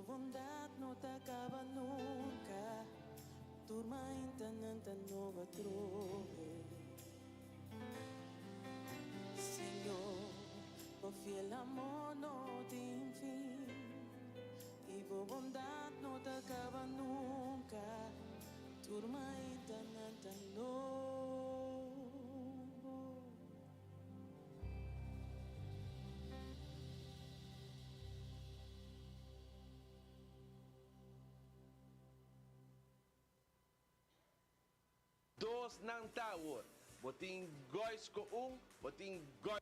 bondad no te acaba nunca, turma intananta no va trove. Señor, por fiel amor no tiene fin, y por bondad no te acaba nunca, turma intananta no. Dos ng tower. Boting guys ko boting guys.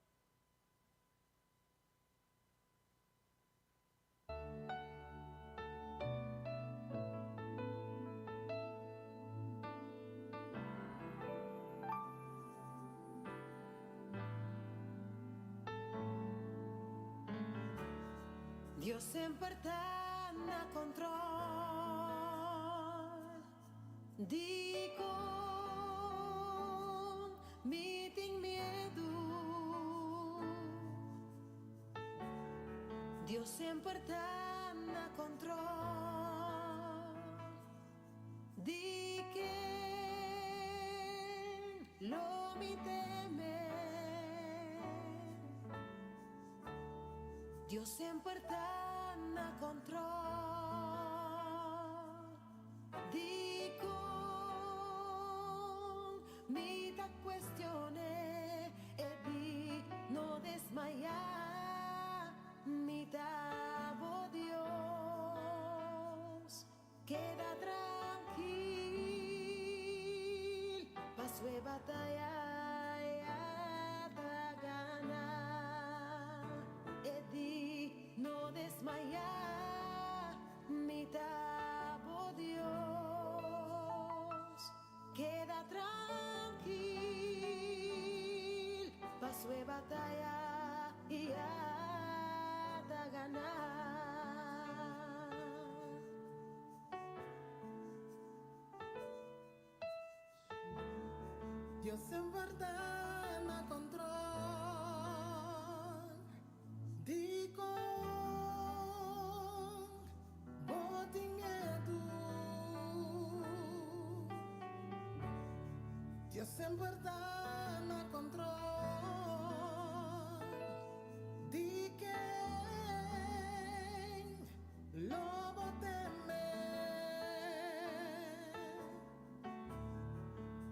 Dios sempre está na control. Digo, me tem medo. Dios sempre está na control. Di que lo me teme. Dios sempre está na control. Dico, mi da questione e di no desmayar, mi davo Dios, queda tranquilo, paso e batalla. Desmayar, mi davo Dios, queda tranquilo, paso de batalla y hasta ganar. Dios en verdad me control. Digo, Dios en verdad no control. Di que lobo teme.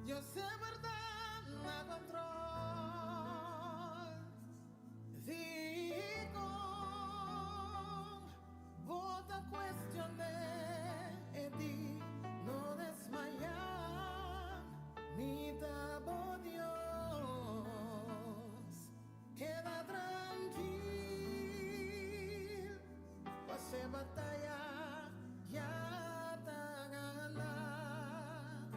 Dios en verdad no control. Digo, vota cuestioné y di no desmayar. Mi davo Dios, queda tranquilo, pase batalla, ya te ganar,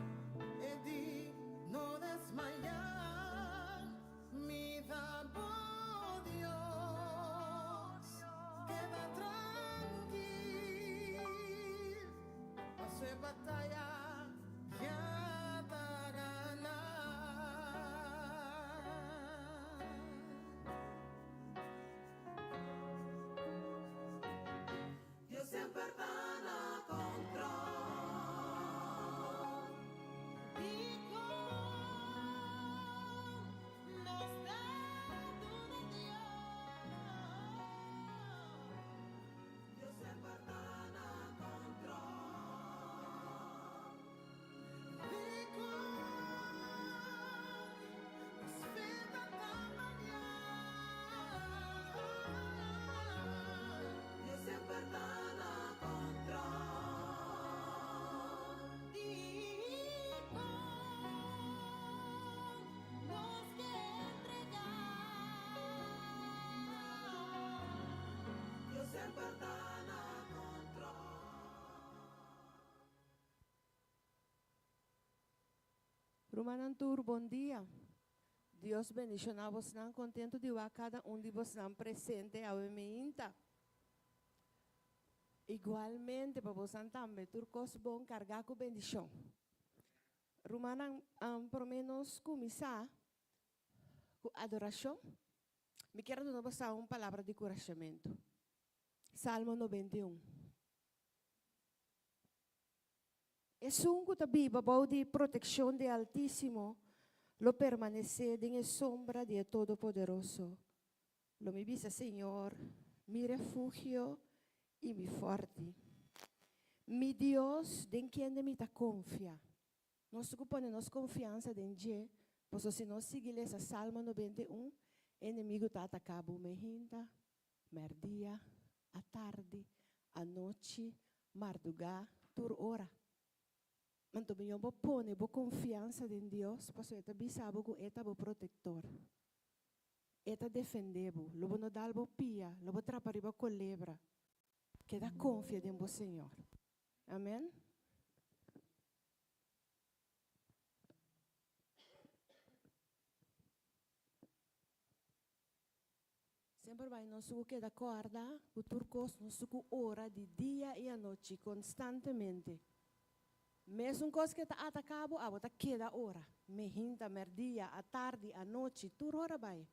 y di no desmayar, mi davo Dios, queda tranquilo, pase batalla, ya. Sempre está na control. Digo, no está de Dios. Dios sempre está na control. Digo, espera mañana. Dios sempre está. Rumanantur, bom dia. Deus bendicionar vos não contento de ver cada de vos não presente a minha. Igualmente para vos também turcos bom cargar com bendição. Rumanan por menos começar com adoração. Me quero dar vos uma palavra de encorajamento. Salmo 91. Es un que bajo de protección de Altísimo, lo permanecer en la sombra de Todopoderoso. Lo me dice, Señor, mi refugio y mi fuerte. Mi Dios, en quien de mí te confía. Nós ponemos confiança em Deus, pois se nós seguimos essa Salmo 91, inimigo está atacando mehinta, merdia, à tarde, à noite, madrugada, por hora. Mas também eu vou pôr confiança em Deus, pois eu também sabe que ele é o protetor. Ele defende, lo vou dar o pia, lo vou trabalhar com lebra, que dá confiança em o Senhor. Amém? Sempre vai nós que da corda, o turcos nós ora de dia e a noite constantemente. Mesmo coisa que está atacado, a bota queda hora. Mehinta, merdia, a tarde, a noite, tur hora vai.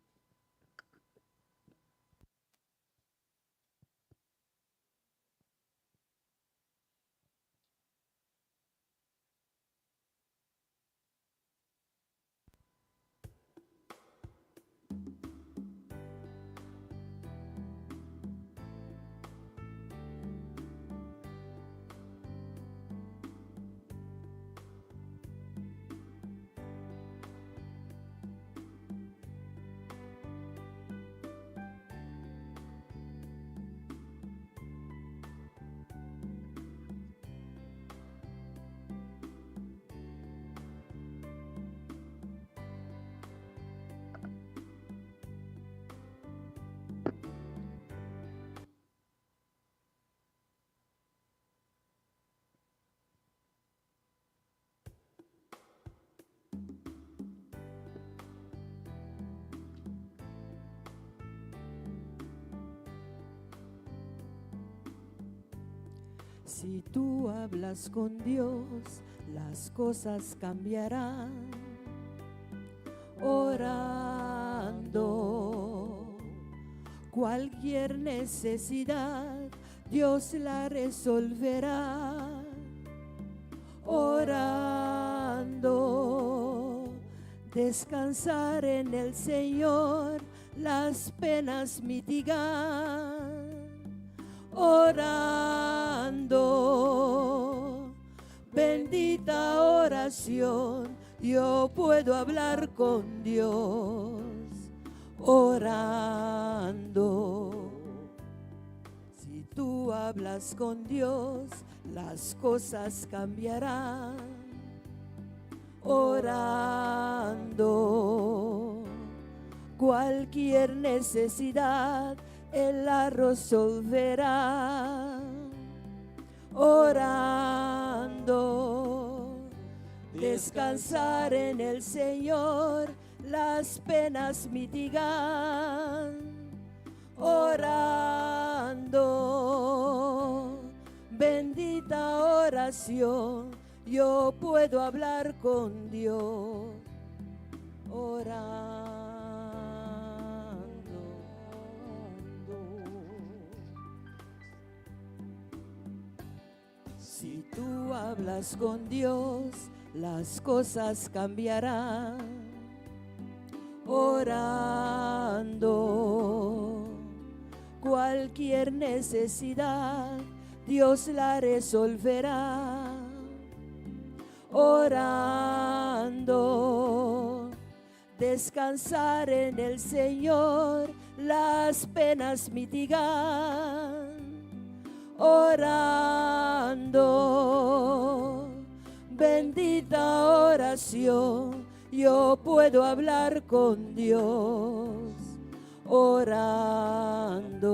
Si tú hablas con Dios, las cosas cambiarán. Orando, cualquier necesidad, Dios la resolverá. Orando, descansar en el Señor, las penas mitigar. Orando, bendita oración, yo puedo hablar con Dios. Orando, si tú hablas con Dios, las cosas cambiarán. Orando, cualquier necesidad Él la resolverá. Orando, descansar en el Señor, las penas mitigan. Orando, bendita oración, yo puedo hablar con Dios. Orando. Si tú hablas con Dios, las cosas cambiarán. Orando, cualquier necesidad, Dios la resolverá. Orando, descansar en el Señor, las penas mitigan. Orando, bendita oración, yo puedo hablar con Dios. Orando.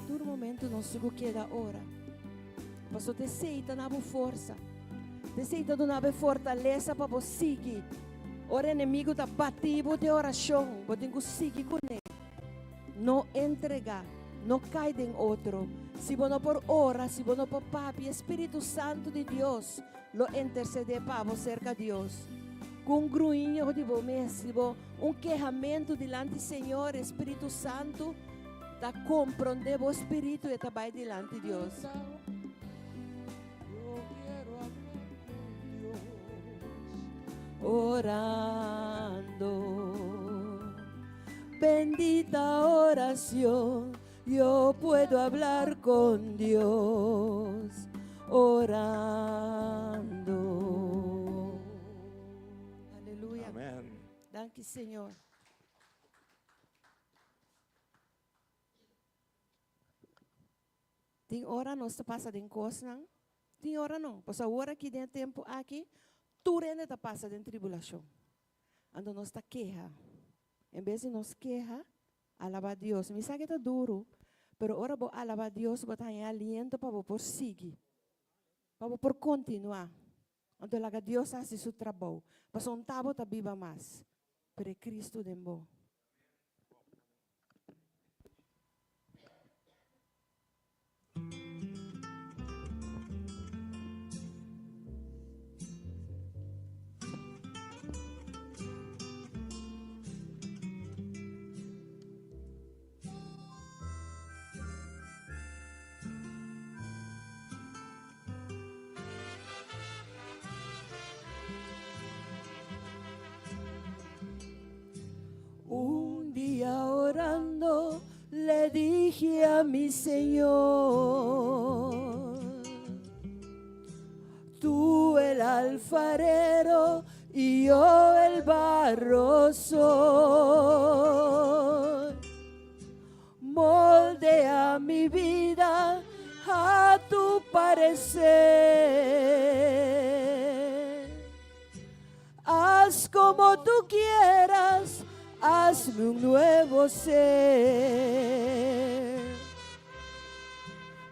Todo momento não se queda ora. Mas te aceita na força. Te aceita na fortaleza para você seguir. Ora inimigo está batido de oração, você tem que seguir com ele. Não entregar, não cair em outro. Se você por ora, se você por papi, Espírito Santo de Deus, lo intercede para você cerca de Deus. Com um gruinho de você, um quejamento delante do Senhor, Espírito Santo, ta comprende vos espíritu y tabay delante de Dios. Yo quiero hablar con Dios. Orando, bendita oración, yo puedo hablar con Dios. Orando. Aleluya. Amen. Danke, Señor. Tem hora nós está passa de coisa, não? Tem hora não. Pois a hora que tem tempo aqui, tudo ainda está passa de tribulação. Ando nós está queja. Em vez de nós queja, alaba a Deus. Me sabe que está duro, pero ora vou alabar a Deus, vou estar em aliento para por seguir, para por continuar. Ando lá que Deus faz seu trabalho. Para um tabo tá viva mais. Pero Cristo dembo. Un día orando le dije a mi Señor, tú el alfarero y yo el barro soy. Moldea mi vida a tu parecer. Haz como tú quieras, hazme un nuevo ser.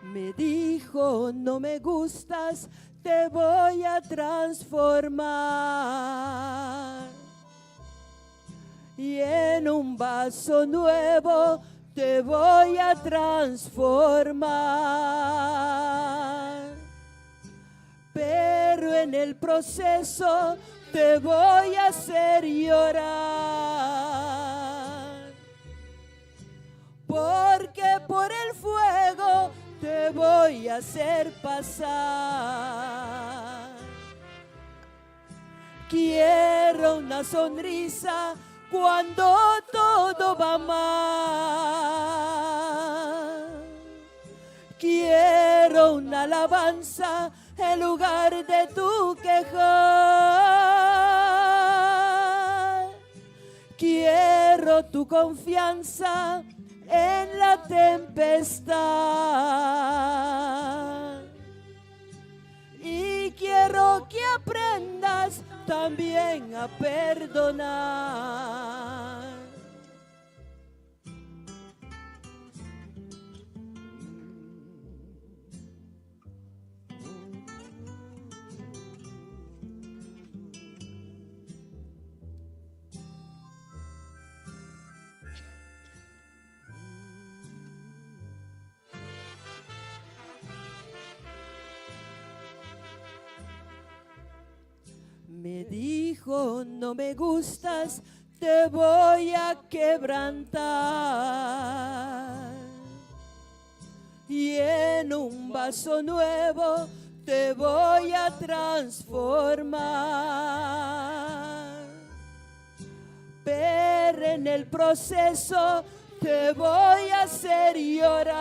Me dijo, no me gustas, te voy a transformar. Y en un vaso nuevo te voy a transformar. Pero en el proceso te voy a hacer llorar, porque por el fuego te voy a hacer pasar. Quiero una sonrisa cuando todo va mal. Quiero una alabanza en lugar de tu quejar. Quiero tu confianza en la tempestad. Y quiero que aprendas también a perdonar. Me dijo, no me gustas, te voy a quebrantar. Y en un vaso nuevo te voy a transformar. Pero en el proceso te voy a hacer llorar.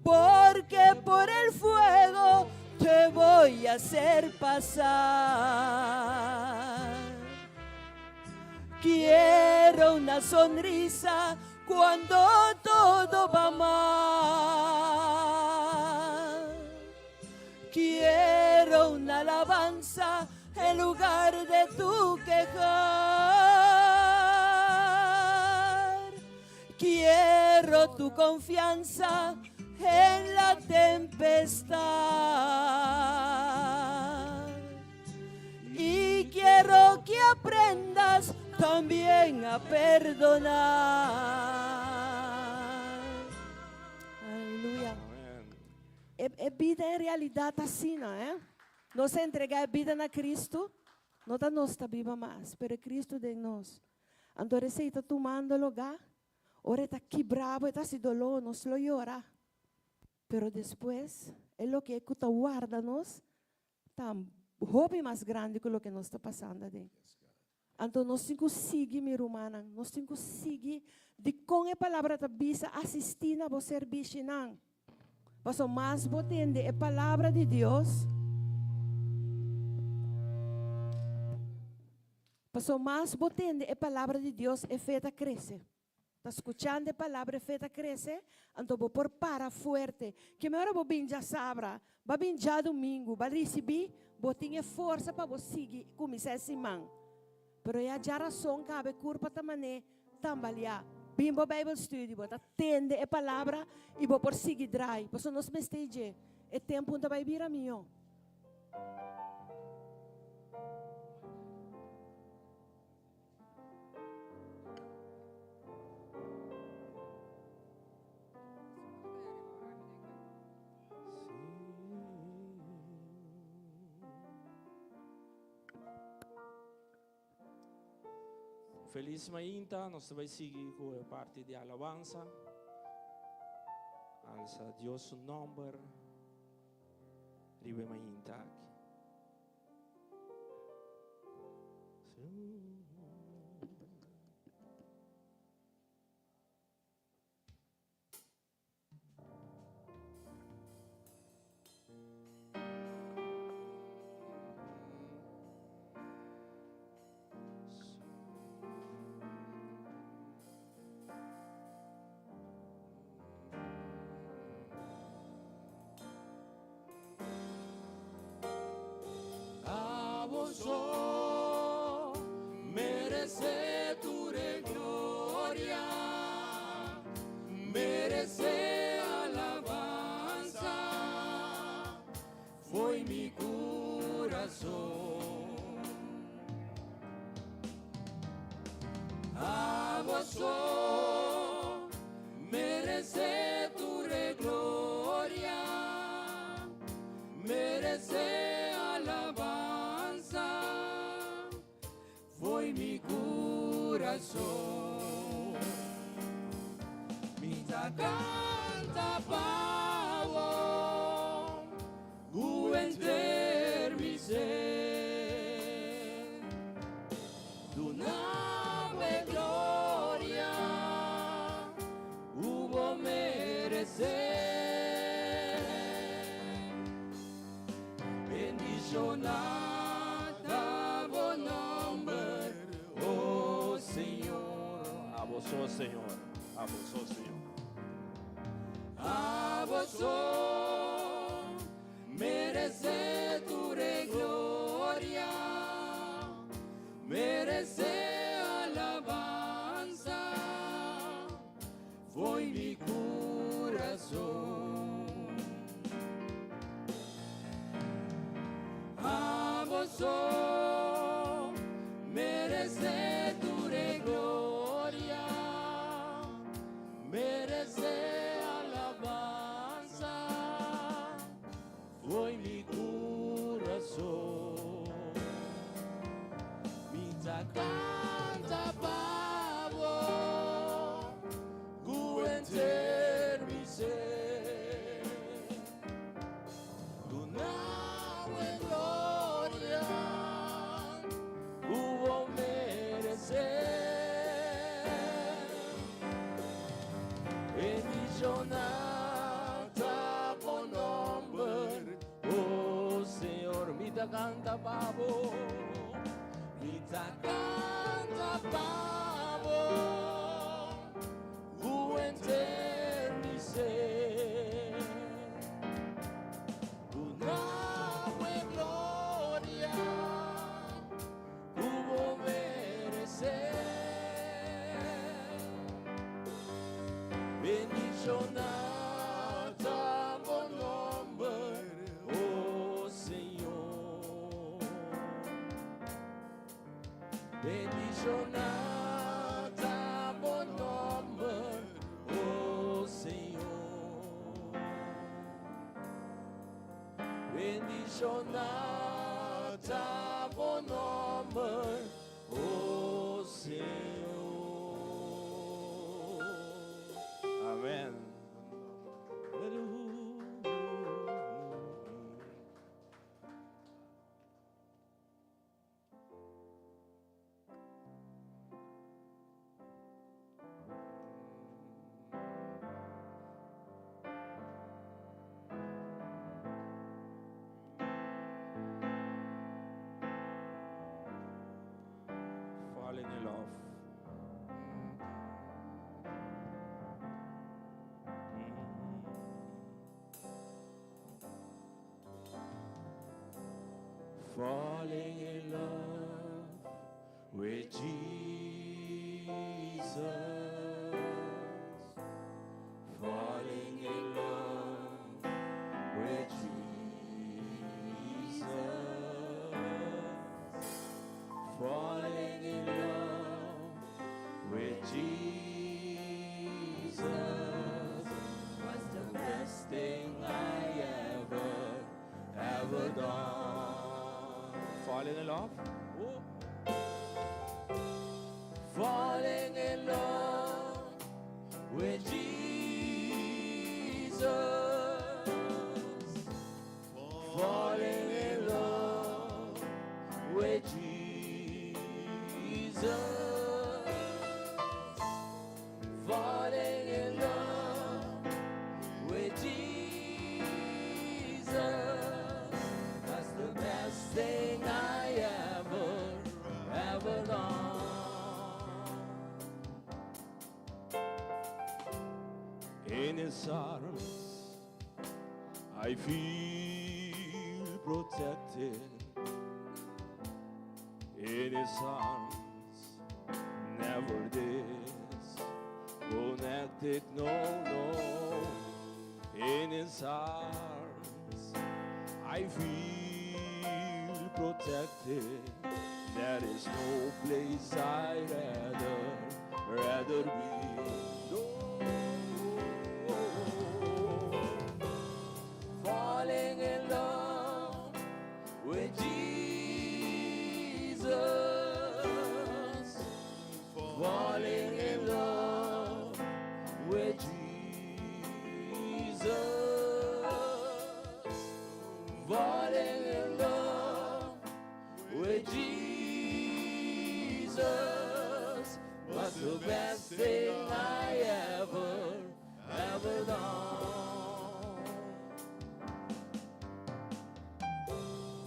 Porque por el fuego te voy a hacer pasar. Quiero una sonrisa cuando todo va mal. Quiero una alabanza en lugar de tu quejar. Quiero tu confianza en la tempestad. Y quiero que aprendas también a perdonar. Aleluya. É vida em realidade assim, não é? Nós entregar a vida na Cristo, não está nós está viva mais, pero Cristo de nós. Ando receita tomando lugar. Ora está quebrado, está se dolor, nos lo llora. Pero después, é lo que está guarda-nos, está hobby mais grande que o que nos está passando ali. Então, nós temos que seguir, minha irmã, nós temos que seguir de com a palavra da bisa assistir a você serviço, não. Mas o mais potente é a palavra de Deus. Mas o mais potente é a palavra de Deus é feita crescer. Está escuchando a palavra é feita crescer, então vou pôr para forte. Que melhor vou bem já sabra, vou bem já domingo, vou receber, vou ter força para você seguir como se é mão. Pero já razão cabe curva também, tambaliar. Bimbo Bible Study, vou atender a palavra e vou por seguir drai. Porque nós me esteja, é tempo onde vai vir a mim. Feliz Mainta, nós vamos seguir com a parte de alabança. Alça Deus o nome, Ribe Mainta. Oh, merece tu gloria, merece alabanza, foi mi corazón. A vos merece tu gloria, merece alabanza, foi mi corazón. Mi canta pavo, guenter mi ser, tu nave gloria, hubo merecer, bendicionada vos nombre, oh Señor, A vos, oh Senhor, a vos, oh Senhor. a vos merece tu gloria, merece alabanza, foi mi corazón. A vos merece tu gloria, merece alabanza, foi mi corazón. Mi canta pavo, guenter mi ser, tu nave gloria, hubo merecer, bendicionada por nombre, oh Señor, mi canta pavo, mi canta pavo, guenter mi ser, tu nave gloria, hubo merecer, bendicionada por nombre, oh Señor, bendicionada por nombre, oh Señor, bendicionada por nombre, oh Señor. falling in love with Jesus, falling in love with Jesus, falling in love with Jesus was the best thing I ever done. Falling in love. Oh. Falling in love with Jesus, falling in love with Jesus, falling in love with Jesus. That's the best thing I ever done. In His arms, I feel protected. In His arms, never disconnected, no. In His arms, I feel protected. There is no place I'd rather be. No. Falling in love with Jesus, falling in love with Jesus, falling in love with Jesus was the best thing I ever done.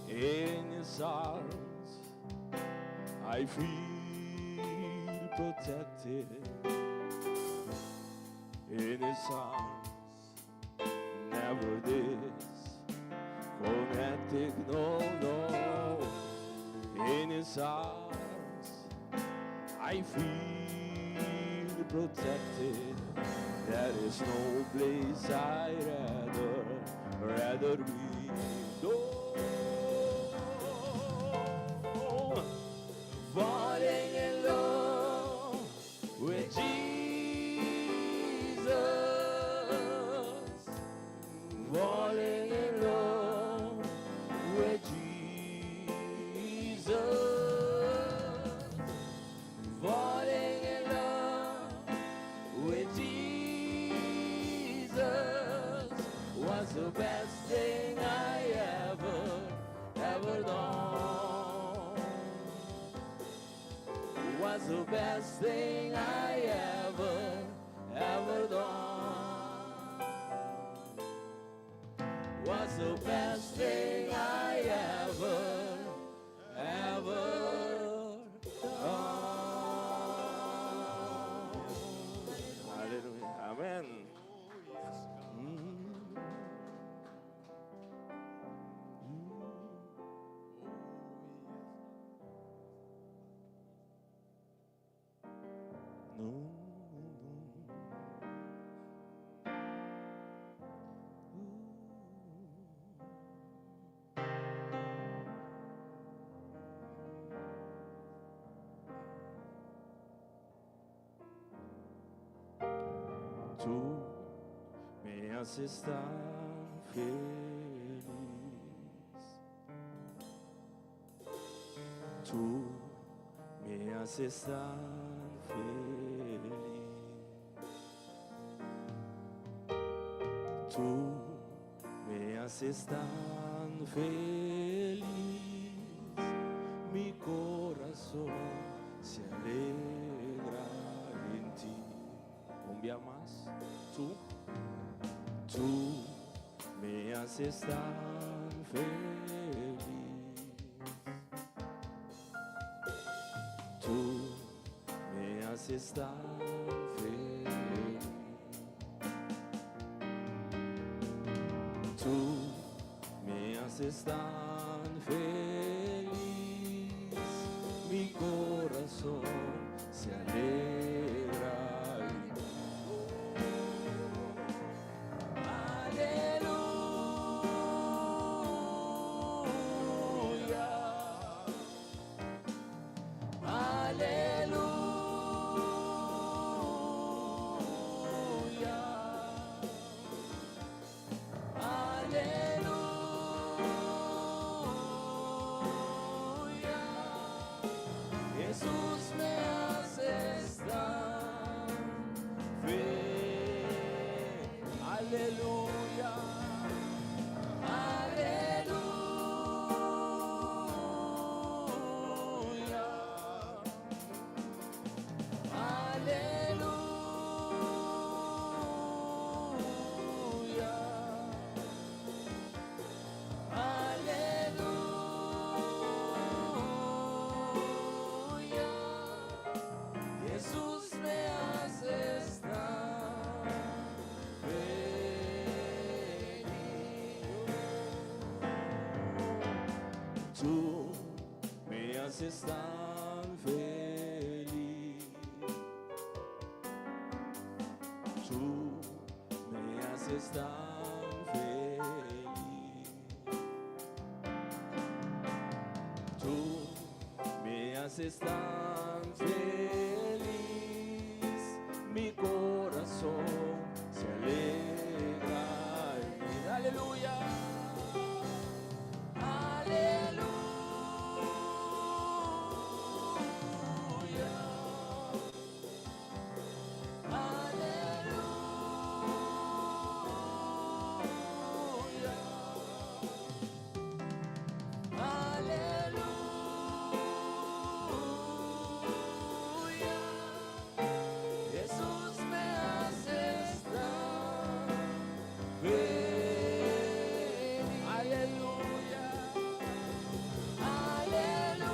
In His arms, I feel protected. In His arms, never disconnected, no. In His arms, I feel protected. There is no place I'd rather be. No. Falling in love with Jesus, falling in love with Jesus, falling in love with Jesus was the best thing I ever done. Was the best thing I ever done. Was the best thing I ever done. Hallelujah. Amen. Tú me haces tan feliz. Tú me haces tan feliz. Tú me haces tan feliz. Mi corazón se alegra en ti. Un día más, tú me haces tan feliz. Tú me haces tan feliz. Tú me haces tan feliz. mi corazón se alegra. Jesús me haces tan feliz. Aleluya. Aleluya. Aleluya. Aleluya. Jesús me haces tan feliz. Tú me haces tan feliz. Tú me haces tan feliz. Tú me haces tan feliz. Mi corazón se alegra en mí. Aleluya. Jesús me haces tan feliz. Aleluya. Aleluya.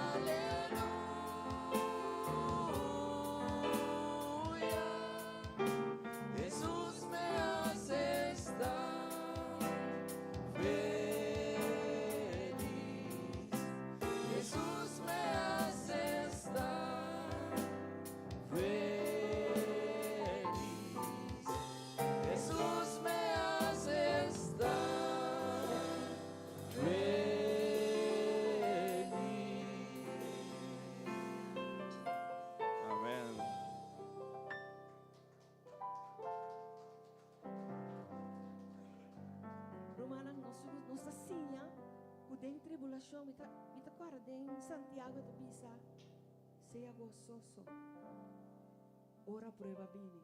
Aleluya. Jesús me haces tan feliz. Jesús me haces tan feliz. Jesús me haces tan feliz. Amén. Romanang nossa sinha, kudeng tribulação, mita guardem Santiago de Pisa, seja gozoso, ora prueba bini.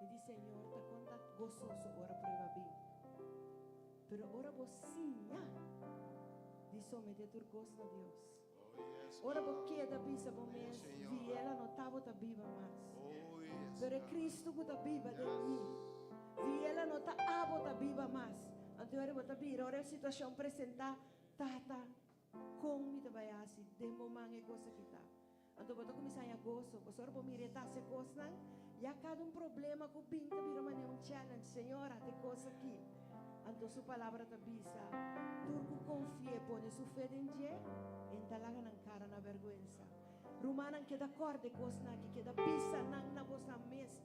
E diz Senhor, tá conta gozoso, ora prueba bini. Pero ora bocinha, diz somente tu gosto a Deus. Ora porque da Pisa bom mês, vi ela notava tá viva mais. Pero Cristo que tá viva de mim. Vi ela não tá abo tá viva mais. Então ora bota vir, ora a situação apresentar tata com me vai assim, demo mangue coisa que tá. Então bota começar a gozo, você ora por mire tá se coisa, e a cada problema que pinta vira um challenge, Senhora, de coisa aqui. Então sua palavra tá bisa. Turco confia, pone sua fé em Deus, entalaga na cara na vergonha. Rumanan que da corde coisa que da bisa na vossa mesa,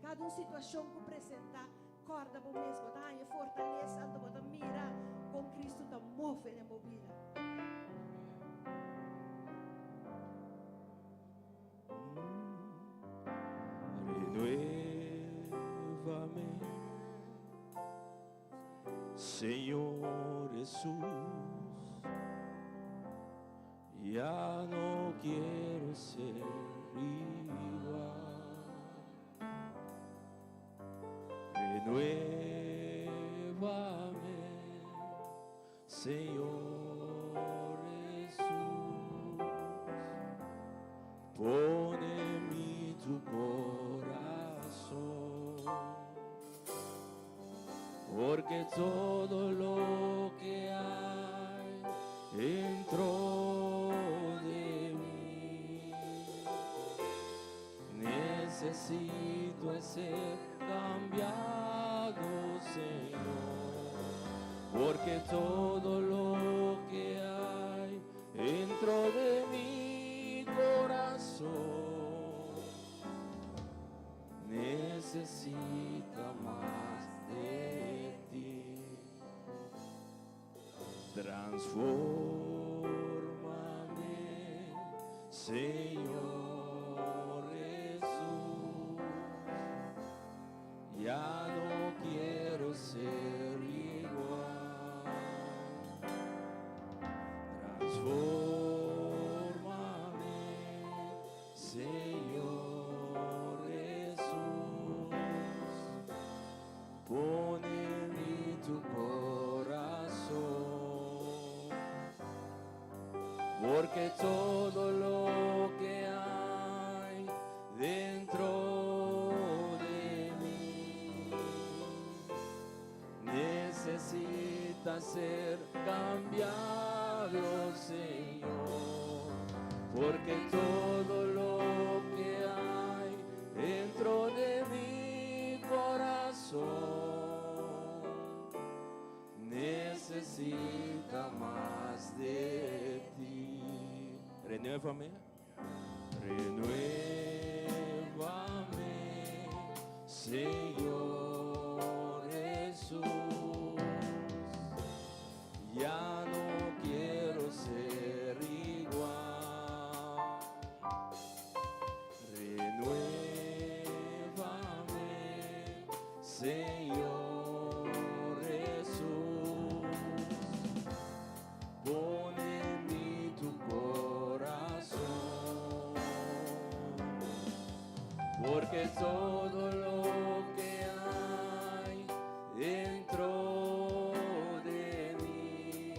cada situação que apresentar corda bom mesmo, tá? E fortaleza, ando bota mira com Cristo tá move na movida. Renuévame, Señor Jesús. Ya no quiero ser igual. Renuévame, Señor Jesús. Pon en mí tu corazón, porque todo lo que hay dentro necesito es ser cambiado, Señor, porque todo lo que hay dentro de mi corazón necesita más de ti. Transfórmame, Señor Jesús. Ya no quiero ser igual. Transfórmame, Señor Jesús. Pon en mí tu corazón, porque todo lo que hay dentro de mí necesita ser cambiado, Señor, porque todo lo que hay dentro de mi corazón necesita más de ti. Renuévame, renuévame, Señor Jesús. Ya no quiero ser igual. Renuévame, Señor Jesús. Pon en mí tu corazón, porque todo lo que hay dentro de mí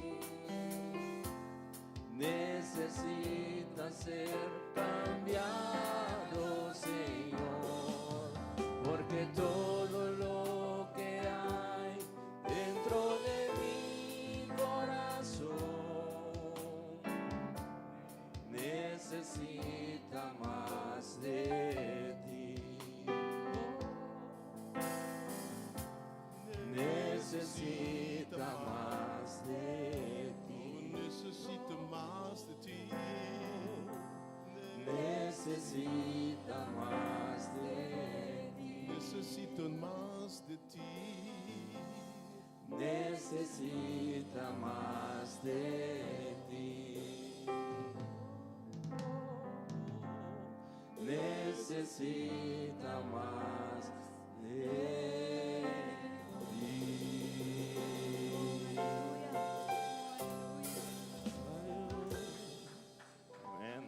necesita ser cambiado, Señor, porque todo lo que hay dentro de mi corazón necesita más de ti. Necesita más de ti. Necesito más de ti. Necesita más de ti. Necesito más de ti. Necesita más de ti. Necesita más de ti. Amén.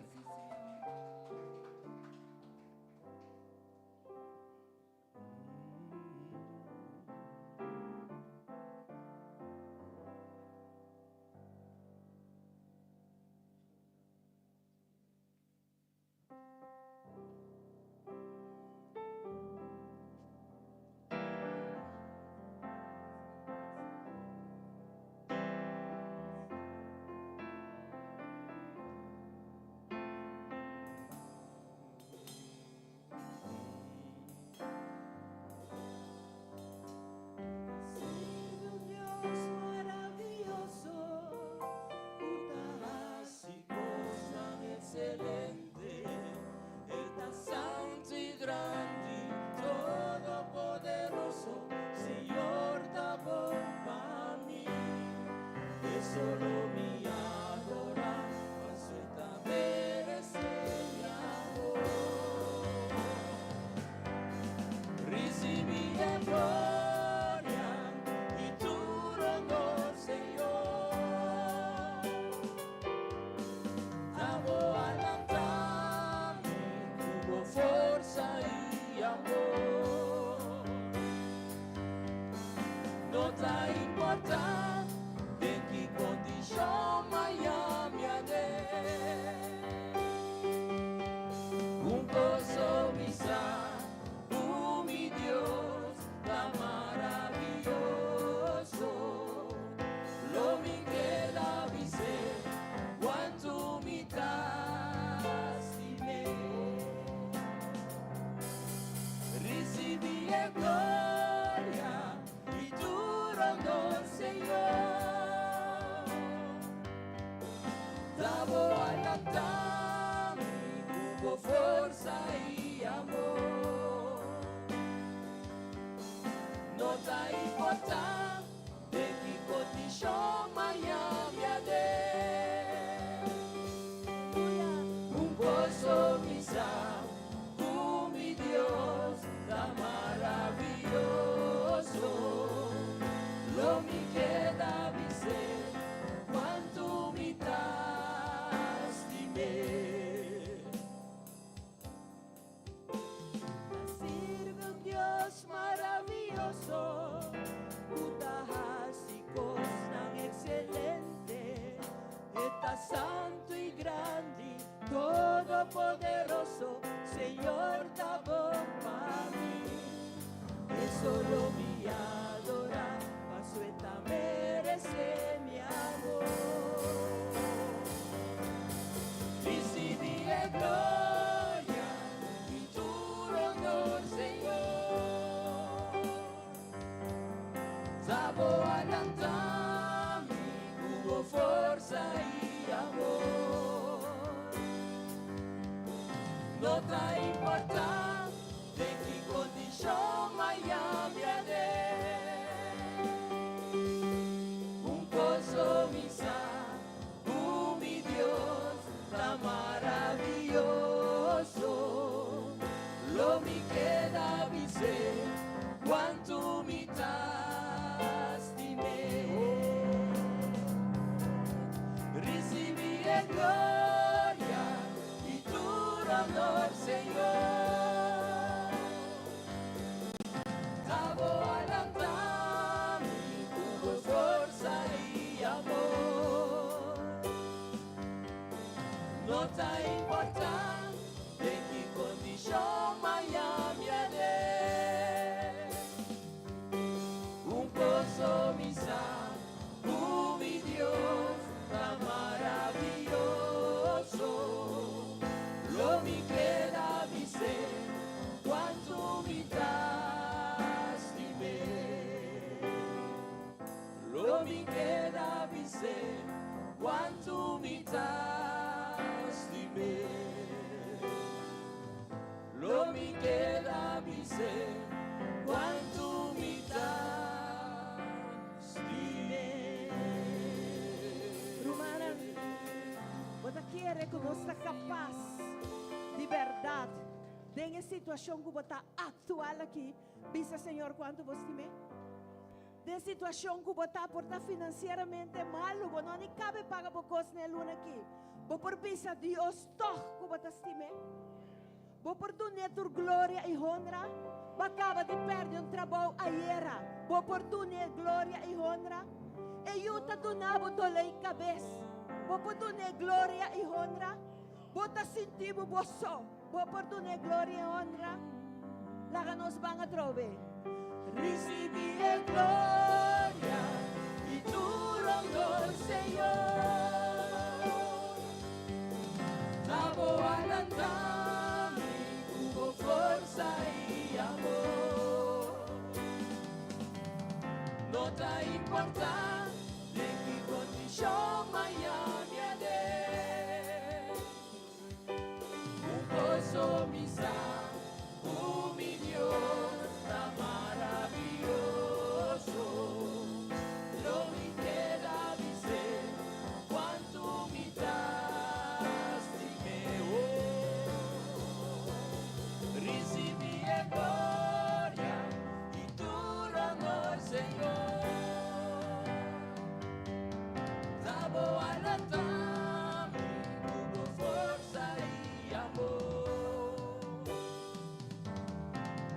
gloria y tu honor, Señor. Sabo alandami, hubo fuerza y amor. No te importa de qué condición Miami un gozo misa, mi Dios tan maravilloso. Lo mi queda dice cuánto mi tastimé. Recibí en gloria y tu honor, Señor. Tavo alandami, tuvo fuerza y amor. No te importa de qué condición Miami un gozo misa, mi Dios tan maravilloso. Lo mi queda dice cuánto mi tastimé. Lo mi queda dice cuánto mi tastimé. Lo mi queda dice cuánto mi tastimé. Romana, você quer que você está capaz de verdade em a situação que você está atual aqui, bisa Senhor quanto você tem? De situação que você está por estar financeiramente mal, você não cabe pagar por coisas na luna aqui. Você por bisa Deus toque que você estima. Você por tu netur glória e honra, você acaba de perder trabalho ayer. Você por tu net glória e honra, e eu te donava dolei cabeça. Você por tu net glória e honra, você sentimos você. Você por tu net glória e honra, lá nos van a trover. Recibí en gloria y tu honor, Señor. Sabo alandami, hubo fuerza y amor. No te importa de qué condición Miami un gozo misa, mi Dios tan maravilloso. Lo mi queda dice cuánto mi tastimé. Recibí en gloria y tu honor, Señor. Sabo alandami, hubo fuerza y amor.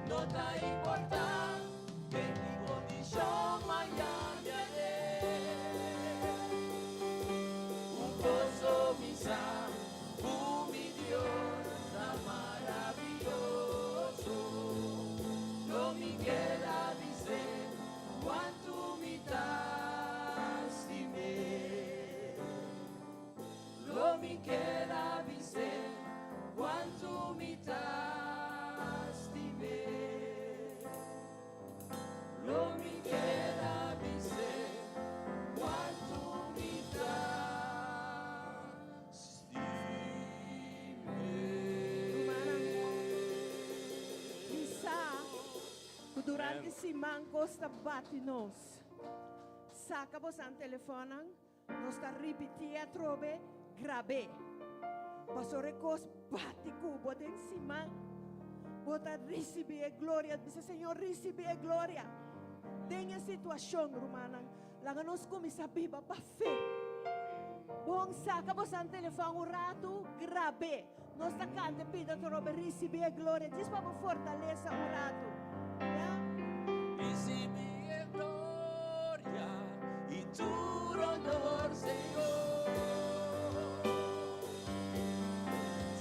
No te importa de qué condición Miami un gozo misa, mi Dios tan maravilloso. Lo mi queda dice cuánto mi tastimé. Lo mi queda dice cuánto mi tastimé. Lo mi queda dice cuánto mi tastimé. Bisa, durante si manco sta bati nos. Saca vos an telefonan, nos sta ripeti a trove, grabe. Paso recos bati cubo de encima. Bota recibe glória, dice Senhor, recibe glória. Tenha situação, romana, lá nos começa a biba pa fé. Bom, saca vos an telefone un rato, grabe. Nos sta cante pida trove, recibe glória. Diz para fortaleza un rato. Yeah? Recibí en gloria y tu honor, Señor.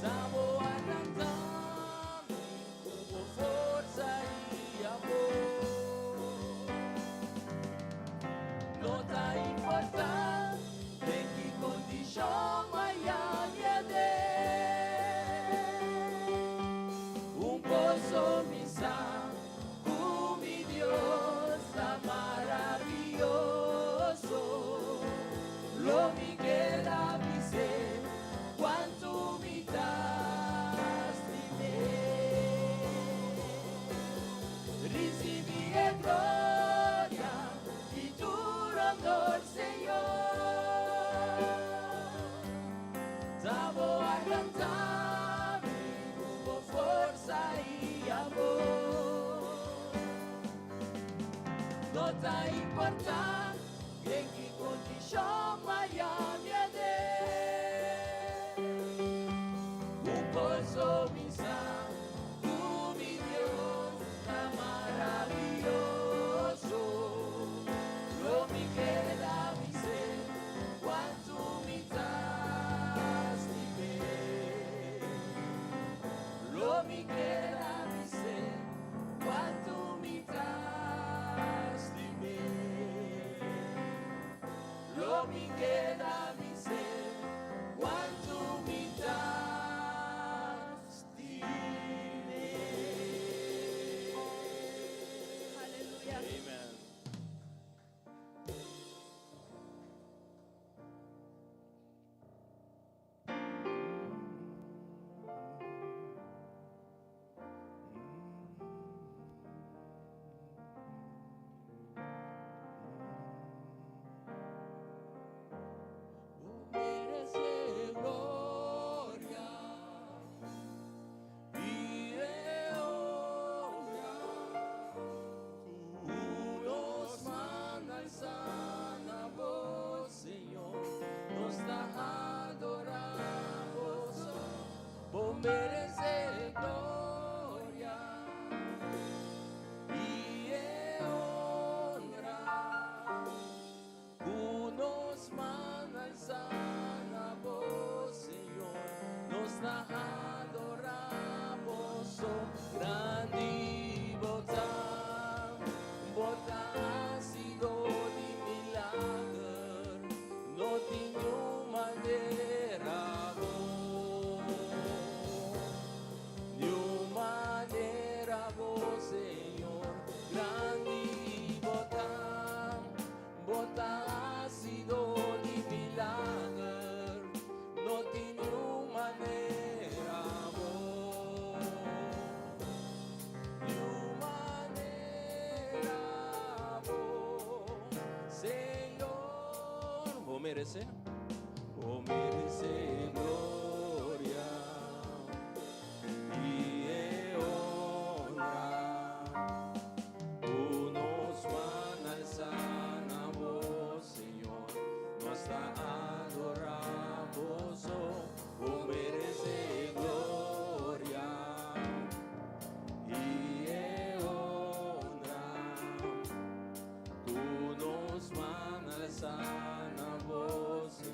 Sabo alandami, hubo fuerza y amor. No te importa de qué condición Miami mitas recibi e gloria y tu honor, Señor. Tavo a cantar con fuerza y amor. No te importa en qué condición vaya mi un pozo misa, tu mi Dios, tan maravilloso. Lo mi queda mi ser, cuanto mi das mi ver. Lo mi queda mi ser, cuanto mi das mi ver. Lo mi queda mi ser, cuanto mi das mi ver. Aleluya. Amen. Merece gloria y honra. Nos manda el sana voz, Señor, nos da adoramos. Vos merece gloria y honra. Nos manda el sana voz, Señor, nos da adoramos, oh, grande y botán ha sido de milagre, no tengo manera, ni manera vos, Señor, grande y botán ha sido de milagre, no tengo manera vos, ni manera vos, Señor, vos merece gloria y honra. Nos van al sana voz, Señor, nos da adoramos, oh, merece gloria y honra. Tú nos van al sana voz, Señor.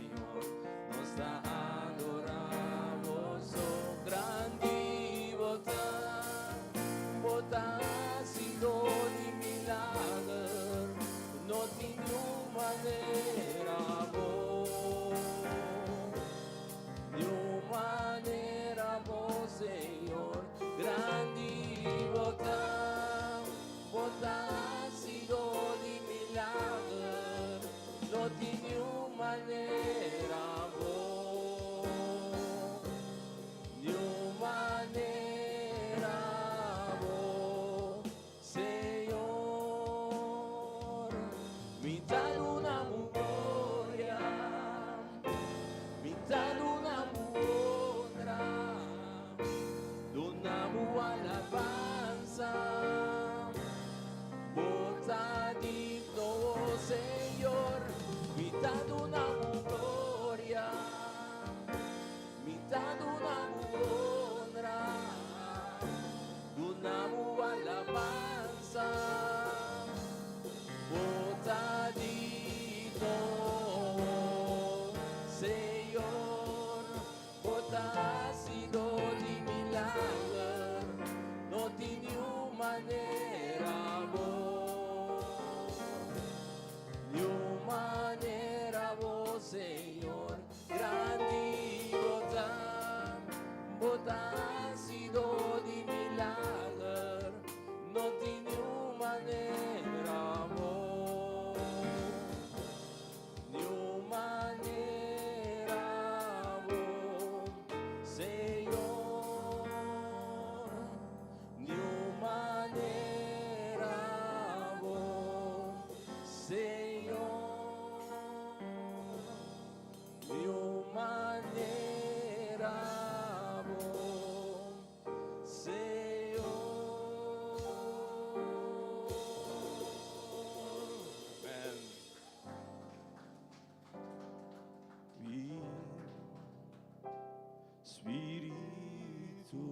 Espíritu,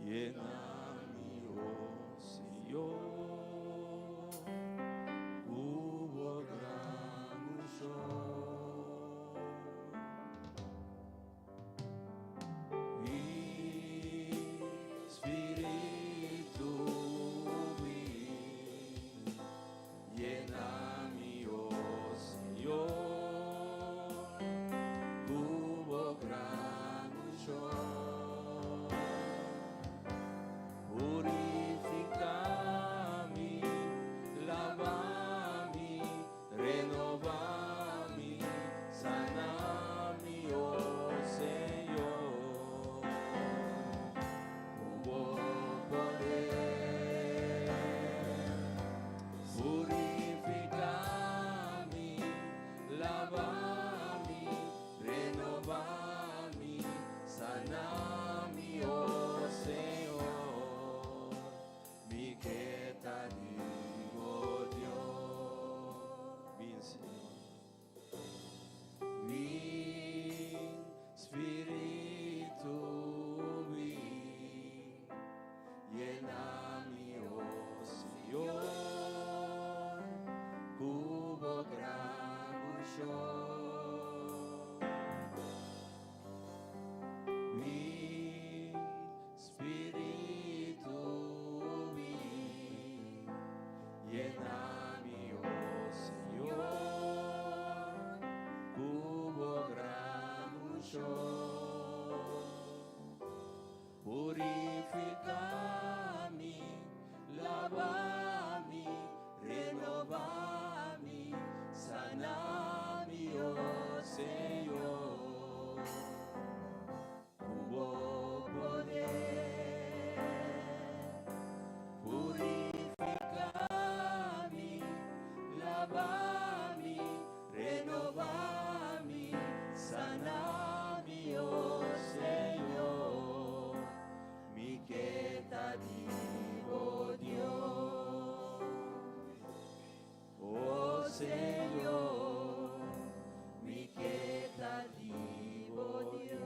lléname, oh Señor, hubo gran unción. Espíritu, lléname, oh Señor, hubo gran unción. Purificami, lavami, renovami, sanami, oh Señor. Hubo poder. Purificami, lavami, renovami, sanami, oh Señor. Mi que te digo, Dios. Ven, Señor. Ven, Espíritu, ven. Lléname, oh Señor, hubo gran unción. Mi Espíritu, ven. Lléname, oh Señor, hubo gran unción. Purificami, lavami, renovami, sanami, oh Señor. Hubo poder. Purificami, lavami, renovami, sanami, oh Señor. Mi que te digo, Dios, oh Señor, mi que te digo, Dios,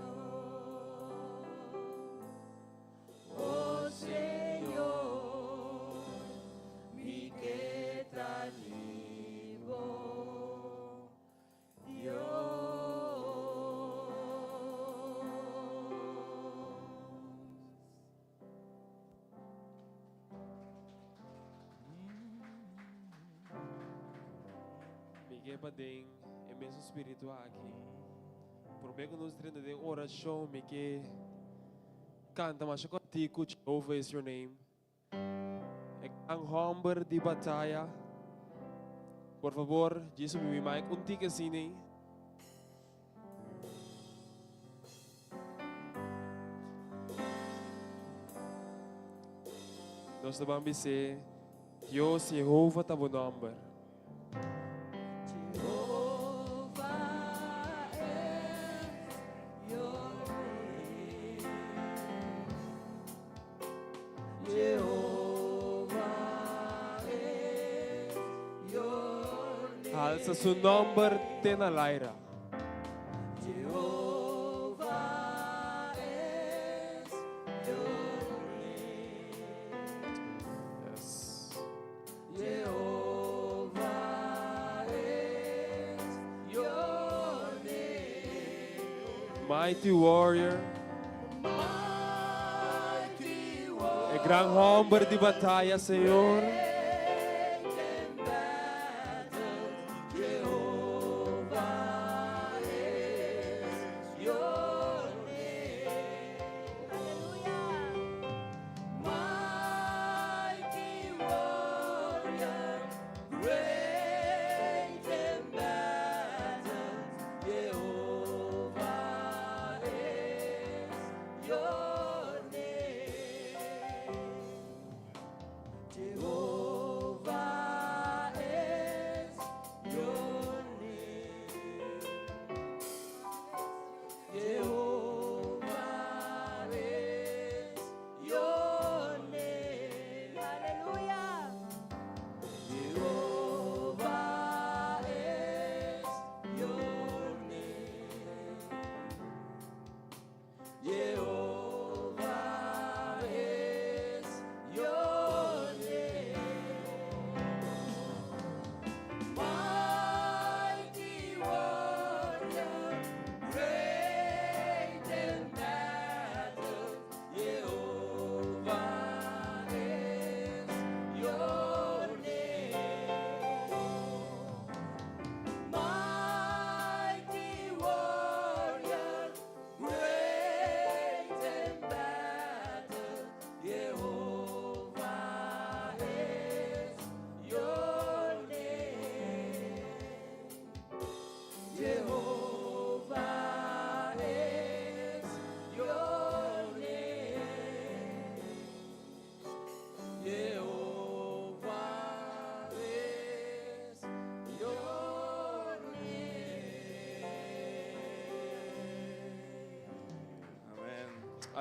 oh Señor, mi que te digo, Miguel Bading, imenso espírito aqui. Por meio que nos treina de oração, Miguel canta, mas contigo, Jehovah is your name. Ang humber di batalha. Por favor, Jesus, me mai contigo sini. Nós vamos dizer, Deus Jehovah tá bom number. Jehovah is your name. Jehovah is your name. Alça seu number ten alaira. Jehovah is your name. Yes. Jehovah is your name. Mighty warrior. Mighty É gran humber di batalha, Senhor. Jehovah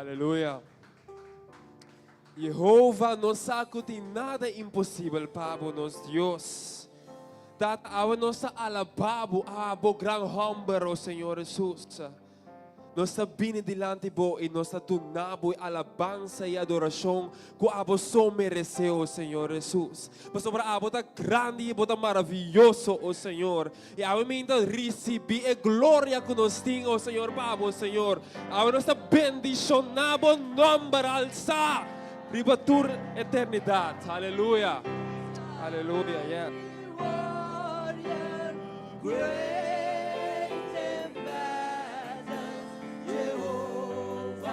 Aleluia. Jehovah nos saco de nada impossível para nós, Deus. Tatawa nos sa alababo, abo grang humber, o Senhor Jesus. Nós sabini dilante bo e nós tunabo alabança e adoração que abo só mereceu, o Senhor Jesus. Mas sobre abo tá grande e bota maravilhoso, o Senhor. E abo minta receber a glória que nós temos, o Senhor, abo, Senhor. Abo nós tá bendicionado nome alça, ribatur eternidade. Aleluia. Aleluia, yeah. Warrior, great in battle, Jehovah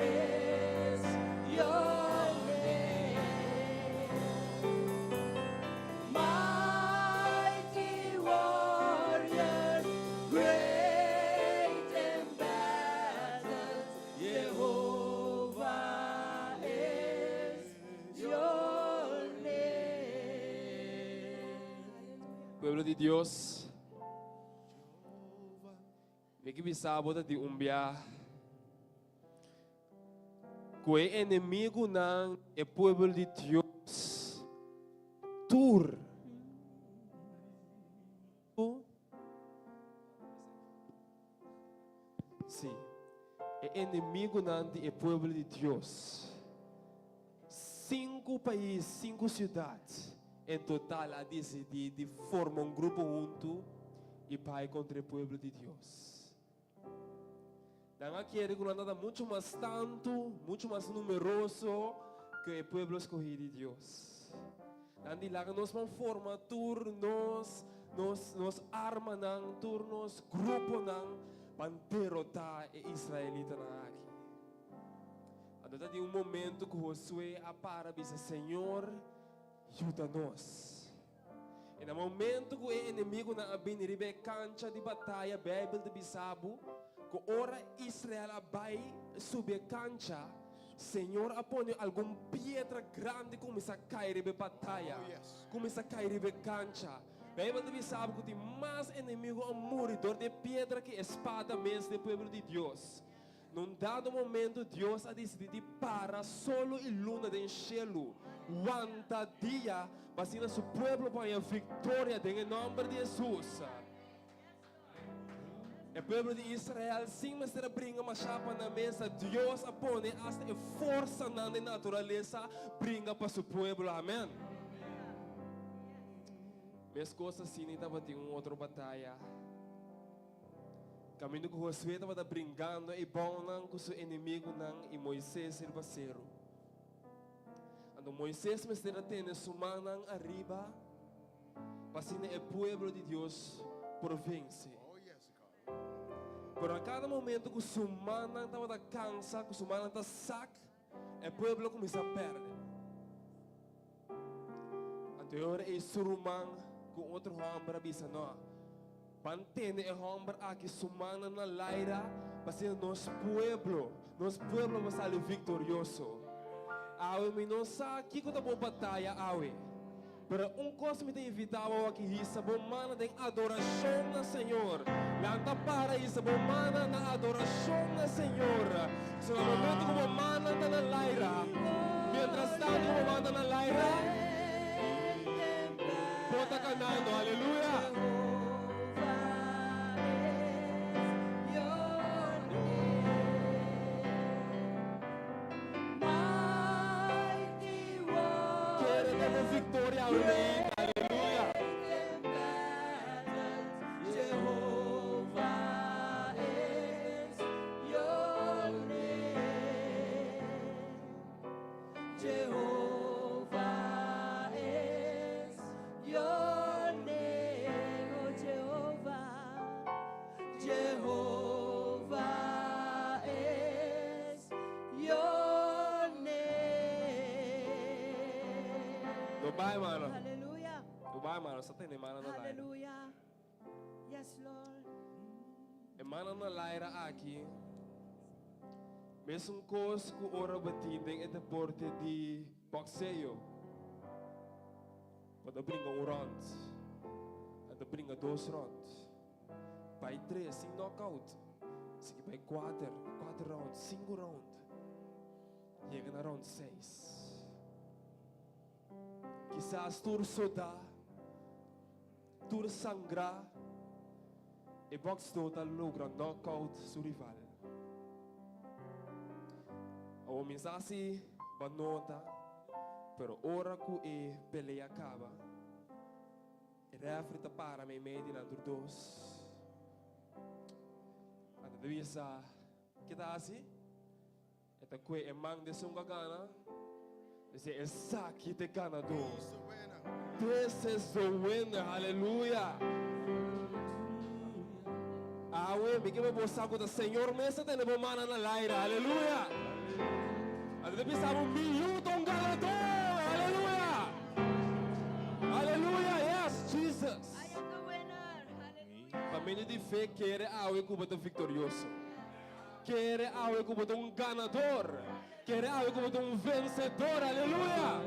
is your name. Mighty warrior, great in battle, Jehovah is your name. Pueblo de Dios, me que bisabo de umbia, que é inimigo não é pueblo de Deus, tur, sim, é inimigo não é pueblo de Deus, 5 países, 5 cidades. Em total, a decidir de formar grupo junto e para contra o povo de Deus. Não quer que nada muito mais tanto, muito mais numeroso que o povo escolhido de Deus. Não de lá que nós vamos formar turnos, nos arma não, turnos, grupo não, para derrotar os israelitas aqui. Então, tem momento que Josué apara e diz, Senhor, ajuda-nos. E no momento que o inimigo na abiniribe cancha de batalha, Bíblia de Bisabo, que ora Israel vai subir cancha, Senhor apone alguma pedra grande começa a cair de batalha, começa a cair de cancha. Bíblia de Bisabo que tem mais inimigo a moridor de pedra que espada mesmo do povo de Deus. Num dado momento, Deus a decidido para solo e luna de cielo. Quanta dia, mas ainda seu povo para a vitória em nome de Jesus. O povo de Israel, sim, mas será brinca uma chapa na mesa. Deus apone hasta a força na natureza, brinca para seu povo. Amém. Minhas coisas sim, estava tendo uma outra batalha. Caminho que Josué estava brincando e bom não com seu inimigo não e Moisés era parceiro. Quando Moisés me estava tendo sua mão arriba, passando o povo de Deus por vencer. Por a cada momento que sua mão estava cansa, que sua mão estava saca, o povo começa a perder. Então é surumang com outro homem para dizer não. Pantene e homem aqui sumana na laira, para nosso pueblo vai sair vitorioso. Awe me não sabe que quando a batalha awe. Pero coisa me tem invitado aqui isso, bom mana tem adoração na Senhor. Lanta para isso, bom mana na adoração na Senhor. Se no momento que bom mana está na laira, mientras tanto bom mana na laira, bota cantando, aleluia. Victoria, amém. Aleluia. Jehovah is your name. Jehovah is your name. Oh Jehovah. Jehovah is your name. Dubai, mano. Hallelujah. Dubai, mano. Sa tini, mano na laira. Hallelujah. Yes, Lord. E mano na laira aqui. Mesmo coisa que ora batindem é deporte de boxeio. Pode brincar round. Pode brincar 2 rounds. Pai 3, sem knockout. Sige bij 4 round, 5 round. Llega na round 6. Quizás tur soda, tur sangra, e box total logra knockout su rival. O misasi banota, pero ora ku e pelea acaba. E refri ta para me medi na tur dos. Anda devia sa kita asi. Eta kwe emang de sunga gana. Dice esa te gana do. Who's the winner? This is the winner. Hallelujah. Awe, me que me bosago da Senhor mesa te lebo mana na laira. Hallelujah. Anda pensava minuto ganador. Hallelujah. Hallelujah. Yes, Jesus. I am the winner. Hallelujah. Família de fé quer awe como tão vitorioso. Quer awe como tão ganador. Quer awe como tão vencedor. Aleluia.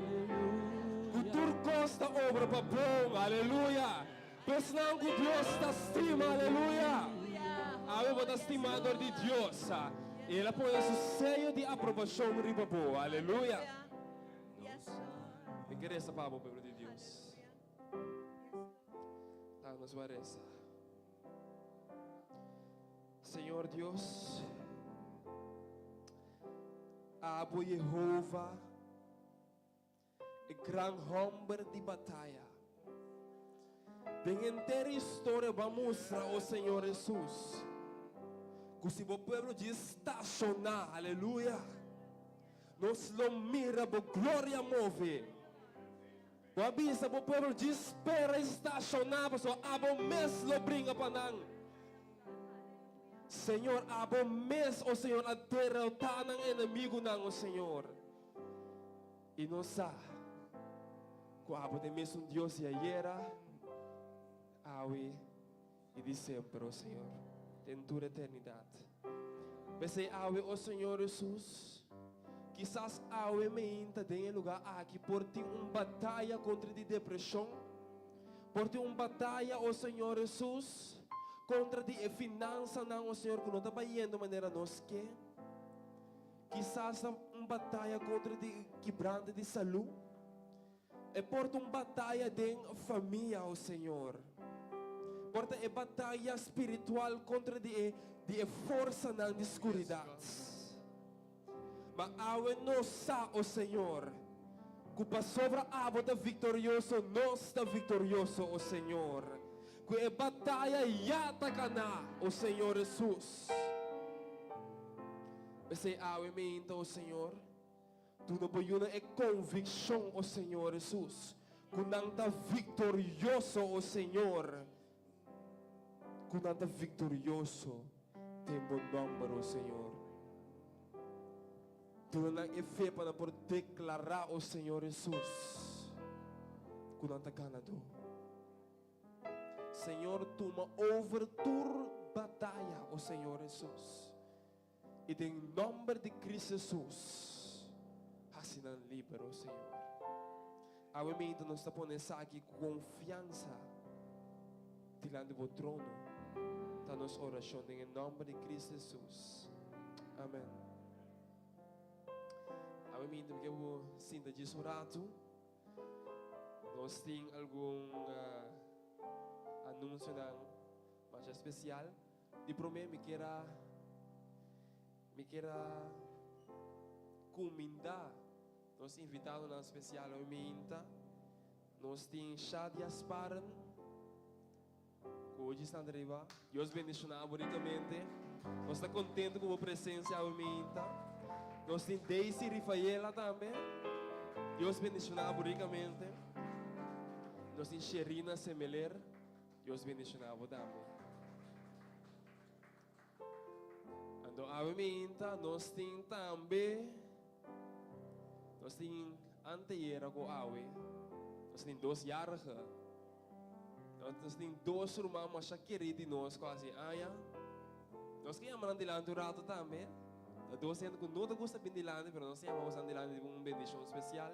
O turco está obra para bom. Aleluia. Pensando que Deus está estima. Aleluia. Awe está estimador de Deus. Ele põe o sello de aprovação riba boa. Aleluia. Yes, Lord. Me quer essa palavra, povo de Deus. Tá, nos parece. Senhor Deus, Abo Jehovah, o grande homem de batalha. Bem inteira história vamos mostrar ao Senhor Jesus. Que se o povo de estacionar, aleluia, nos lo mira, por glória move. O avisa, o povo de espera estacionar, pessoal, abo mes lo brinca para nós. Senhor, abo mes, o Senhor, a derrotar ng inimigo ng o Senhor. E não sa, que abo de mes um Deus e ayer, awe e de sempre, o Senhor, em toda eternidade. Pensei, awe, o Senhor Jesus, quizás awe me inta em lugar aqui por ter uma batalha contra a depressão, por ter uma batalha, o Senhor Jesus, contra a finança, não, o Senhor, que não está indo de maneira nós que. Quizás uma batalha contra a quebranta de saúde. É por uma batalha de família, o Senhor. Por a batalha espiritual contra a força na escuridade. Mas awe nos o Senhor. Que sobre a água vitorioso, nós está vitorioso, o Senhor. Que a batalha já está o Senhor Jesus. Você awe me então, o Senhor. Tu não pode é convicção, o Senhor Jesus. Que não está vitorioso, o Senhor. Que não está vitorioso. Tem bom nome, o Senhor. Tu não é fé para por declarar o Senhor Jesus. Que não está ganador. Senhor, toma overtur batalha, o Senhor Jesus. E em nome de Cristo Jesus, assim não libera o Senhor. Agora nós estamos pondo aqui confiança diante do trono. Está nossa oração em nome de Cristo Jesus. Amém. Agora que eu vou sinta de orato. Nós temos algum anúncio mais especial. De primeiro me queira comendar. Nós invitados na especial hoje. Nós temos chá de asparan. Hoje está arriba. Deus bendicionar ricamente. Nós estamos contentes com a presença hoje. Nós temos Daisy Rifaela também. Deus bendicionar ricamente. Nós temos Sherina Semeler. Deus bendicionar também. Então, a nós temos também, nós temos anteera com a nós temos 2 anos, nós temos 2 irmãos, mas já querido de nós, quase, nós queremos andar de rato também, nós temos que não gosta de andar, mas nós temos andar de uma bendição especial.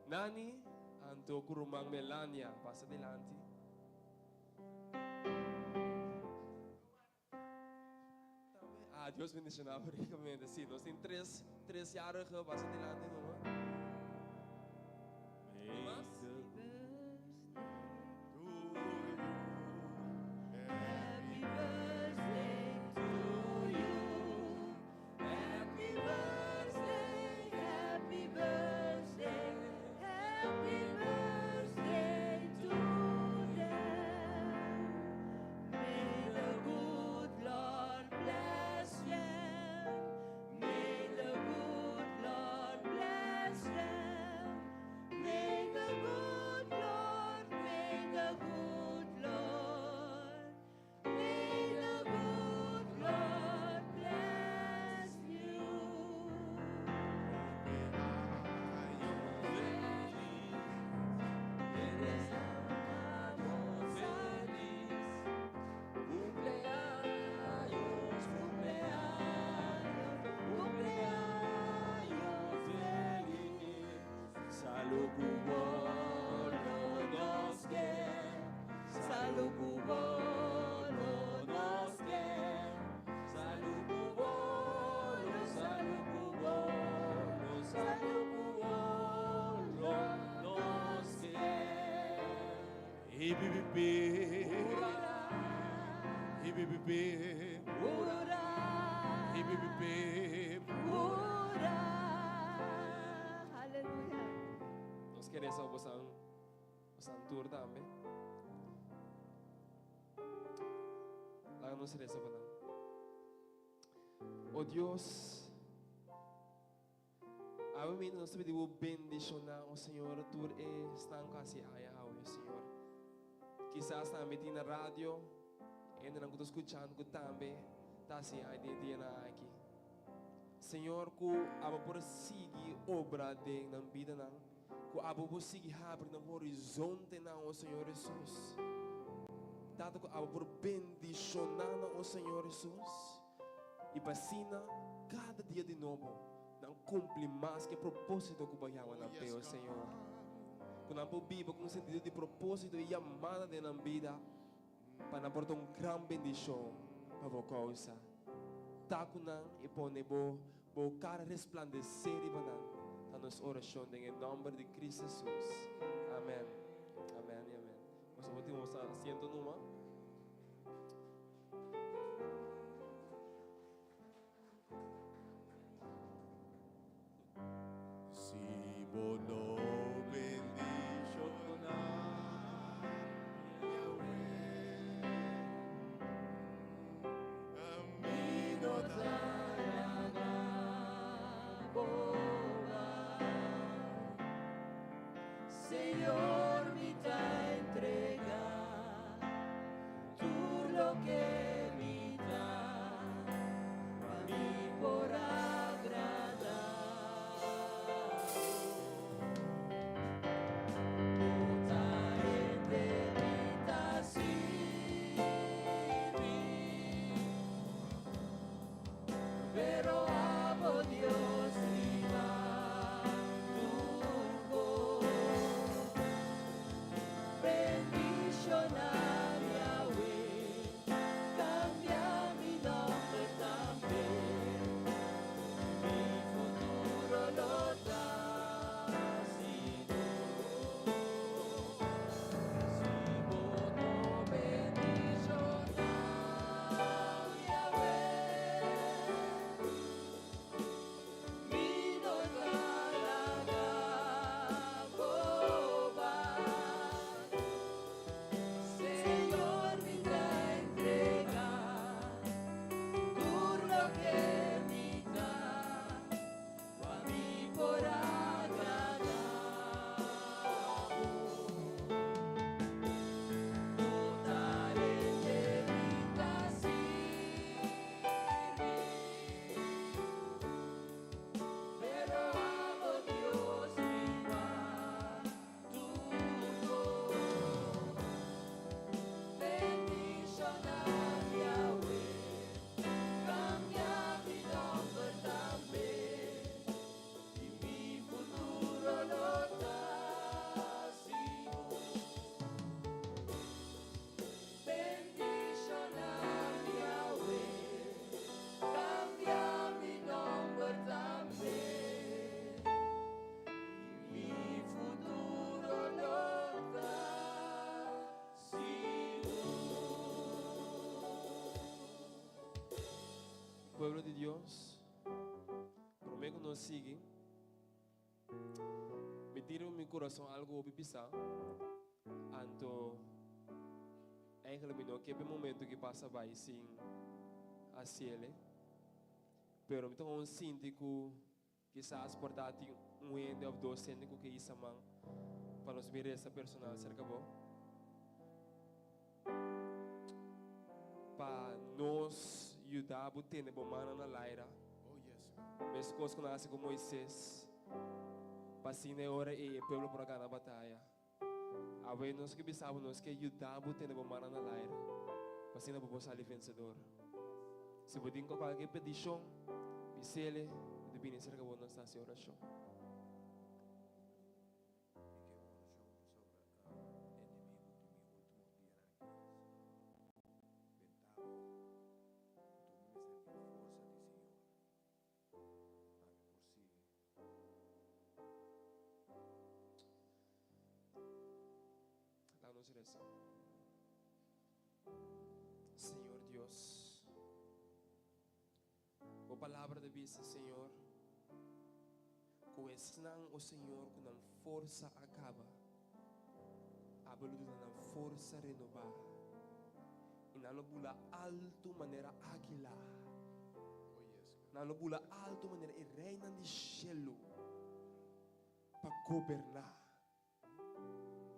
Nani, anto com o irmão Melania, passa adelante. Dios bendicionado ricamente. Sí, nos tienen tres jarige, vas adelante, ¿no? ¿Y más? Happy birthday to you. Happy birthday, happy birthday, happy birthday to them. May the good Lord bless them. May the good Lord bless them. May the good Lord, may the good Lord, may the good Lord bless you. Hallelujah. Nos queremos a tour también. Lá nos reza para. Oh Dios, a mim nós pedimos bendicionar o Senhor, tour estão casi aí, oh Senhor. Quizás também tem na rádio, ainda não estou escutando também, tá assim aí de dia aqui. Senhor, que aba por seguir obra de na vida não, que aba por seguir abre no horizonte não, o Senhor Jesus. Tanto que aba por bendicionar o Senhor Jesus. E vacina cada dia de novo, não cumpre mais que propósito que vai na vida, Senhor. Quando não vive com sentido de propósito e amada de na vida, para não portar grande bendição para a causa. Takunan e pone bo cara resplandecer e banan. Na nossa oração em nome de Cristo Jesus. Amém. Amém e amém. Nós vamos estar asiento numa. Si bono bendicionar Yahweh, camino Señor, mi te entrega pueblo de Dios, prometo que nos sigue. Me tira en mi corazón algo pisar. Anto, eigenlijk não que é o momento que passa vai sim a cielo. Pero me tenho sinto que quizás portati ende ou dois sendo que isso man para nos ver essa personal cerca bom. Para nos ajudar a botar na bomana na laira. Oh, yes, God. Mesmo coisa que nasce com Moisés. Para assim na hora e o povo por cá na batalha. A ver nós que pensávamos nós que ajudar a botar na bomana na laira. Para assim na bobo sair vencedor. Se você tem qualquer petição, pisele, depende cerca bom nós nessa oração. Dá-nos direção. Senhor Deus, a palavra de vida, Senhor, conhecem o Senhor com a força acaba, a beleza na força renovar, e na bula alto maneira águila, Oh, yes, God. na bula alto maneira e reina de cielo, para governar.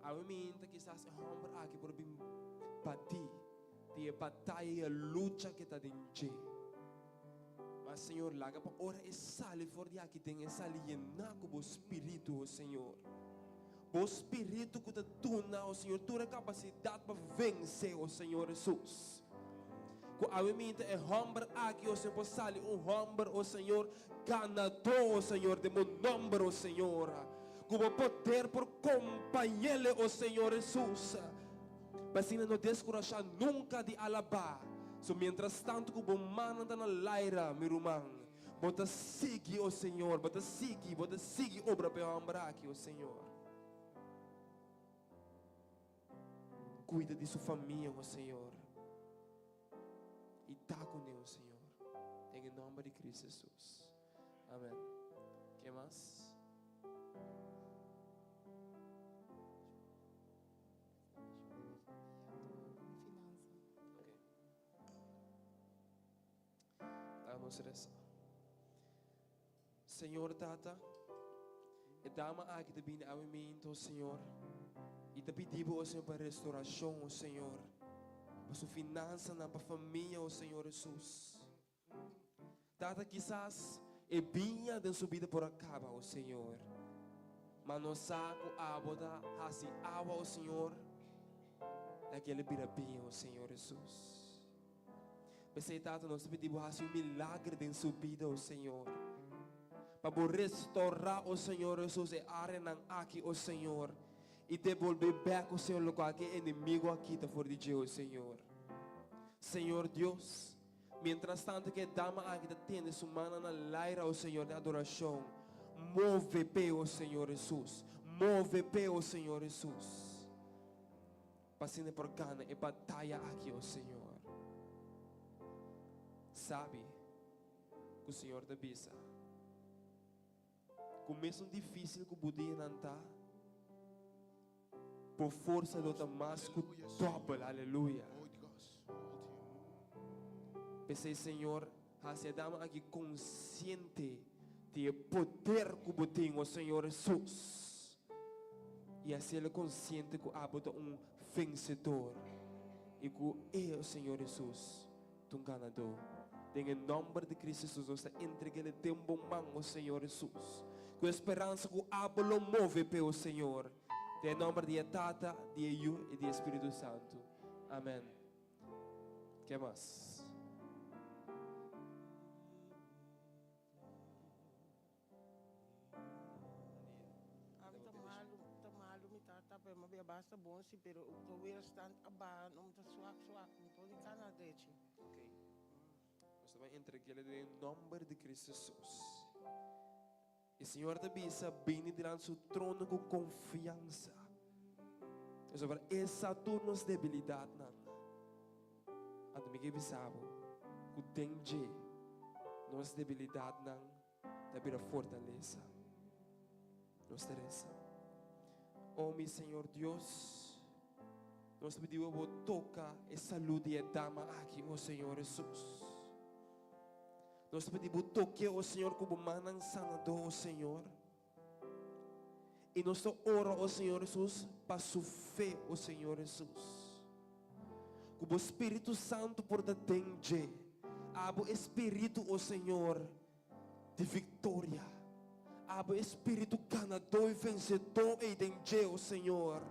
A mim que quizás é homem aqui por bem bater, de batalha e a luta que está dentro. Mas Senhor, laga para ora e sale fora de aqui tem essa llenar com o Espírito, oh Senhor. O Espírito que te tuna, oh Senhor, tua capacidade para vencer, oh Senhor Jesus. Que a mim é homem aqui, oh Senhor, sale homem, oh Senhor, ganador, oh Senhor, de meu nome, oh Senhor. Como poder por companheiro, o Senhor Jesus. Mas se não descorajar nunca de alabar. So, mientras tanto, como manda na laira, meu irmão, bota sigue o Senhor, bota sigue obra para o aqui, o Senhor. Cuida de sua família, o Senhor. E tá com ele, Senhor. Em nome de Cristo Jesus. Amém. Que mais? Damos essa. Senhor Tata, e dama aqui também a mim, Senhor. E te pedimos, oh Senhor, para restauração, oh Senhor. Para sua finança, para a família, oh Senhor Jesus. Tata, quizás, é vinha de sua vida por acaba, oh Senhor. Mas não saco a boda, assim, água, oh Senhor. Daquele birabinha, oh Senhor Jesus. Pensei, Tata, nós pedimos assim um milagre em sua vida, oh Senhor. Para restaurar, oh Senhor Jesus, e arenan aqui, oh Senhor. E devolver back, oh Senhor, local que inimigo aqui está fora de Deus, oh Senhor. Senhor Deus, mientras tanto que dama aqui está tendo sua mão na laira, oh Senhor, de adoração. Move pé, oh Senhor Jesus. Move pé, oh Senhor Jesus. Passando por cana e batalha aqui, oh Senhor. Sabe que o Senhor te avisa. Começa difícil que o podia nantar. Por força do Damasco dobra, aleluia. Hold God's hold you. Pensei, Senhor, a dama aqui consciente de poder que o tem o Senhor Jesus. E assim ele consciente que há vencedor. E que o Senhor Jesus, tu ganador. Em nome de Cristo Jesus, nós entregamos de bom mão ao Senhor Jesus. Com esperança que o ablo move pelo Senhor. Em nome de Tata, de Eu e de Espírito Santo. Amém. Que mais? me tata pe ma be basta bom si pero o weerstand aba te swak então de canadeche. Ok. Nós vamos entregar em nome de Cristo Jesus. E o Senhor te bisa bem diante do trono com confiança. É sobre essa tua debilidade, não. Ando me que bisabo, que tem nossa debilidade não, da vira fortaleza. Nós teresa. Oh, meu Senhor Deus, nós pedimos que toca e saúde e dama aqui, oh Senhor Jesus. Nós pedimos toque, oh Senhor, como manang sanador, oh Senhor. E nós ora, oh Senhor Jesus, para sua fé, oh Senhor Jesus. Como o Espírito Santo por da denge, abo Espírito, oh Senhor, de vitória. Abo Espírito ganador e vencedor e denge, oh Senhor.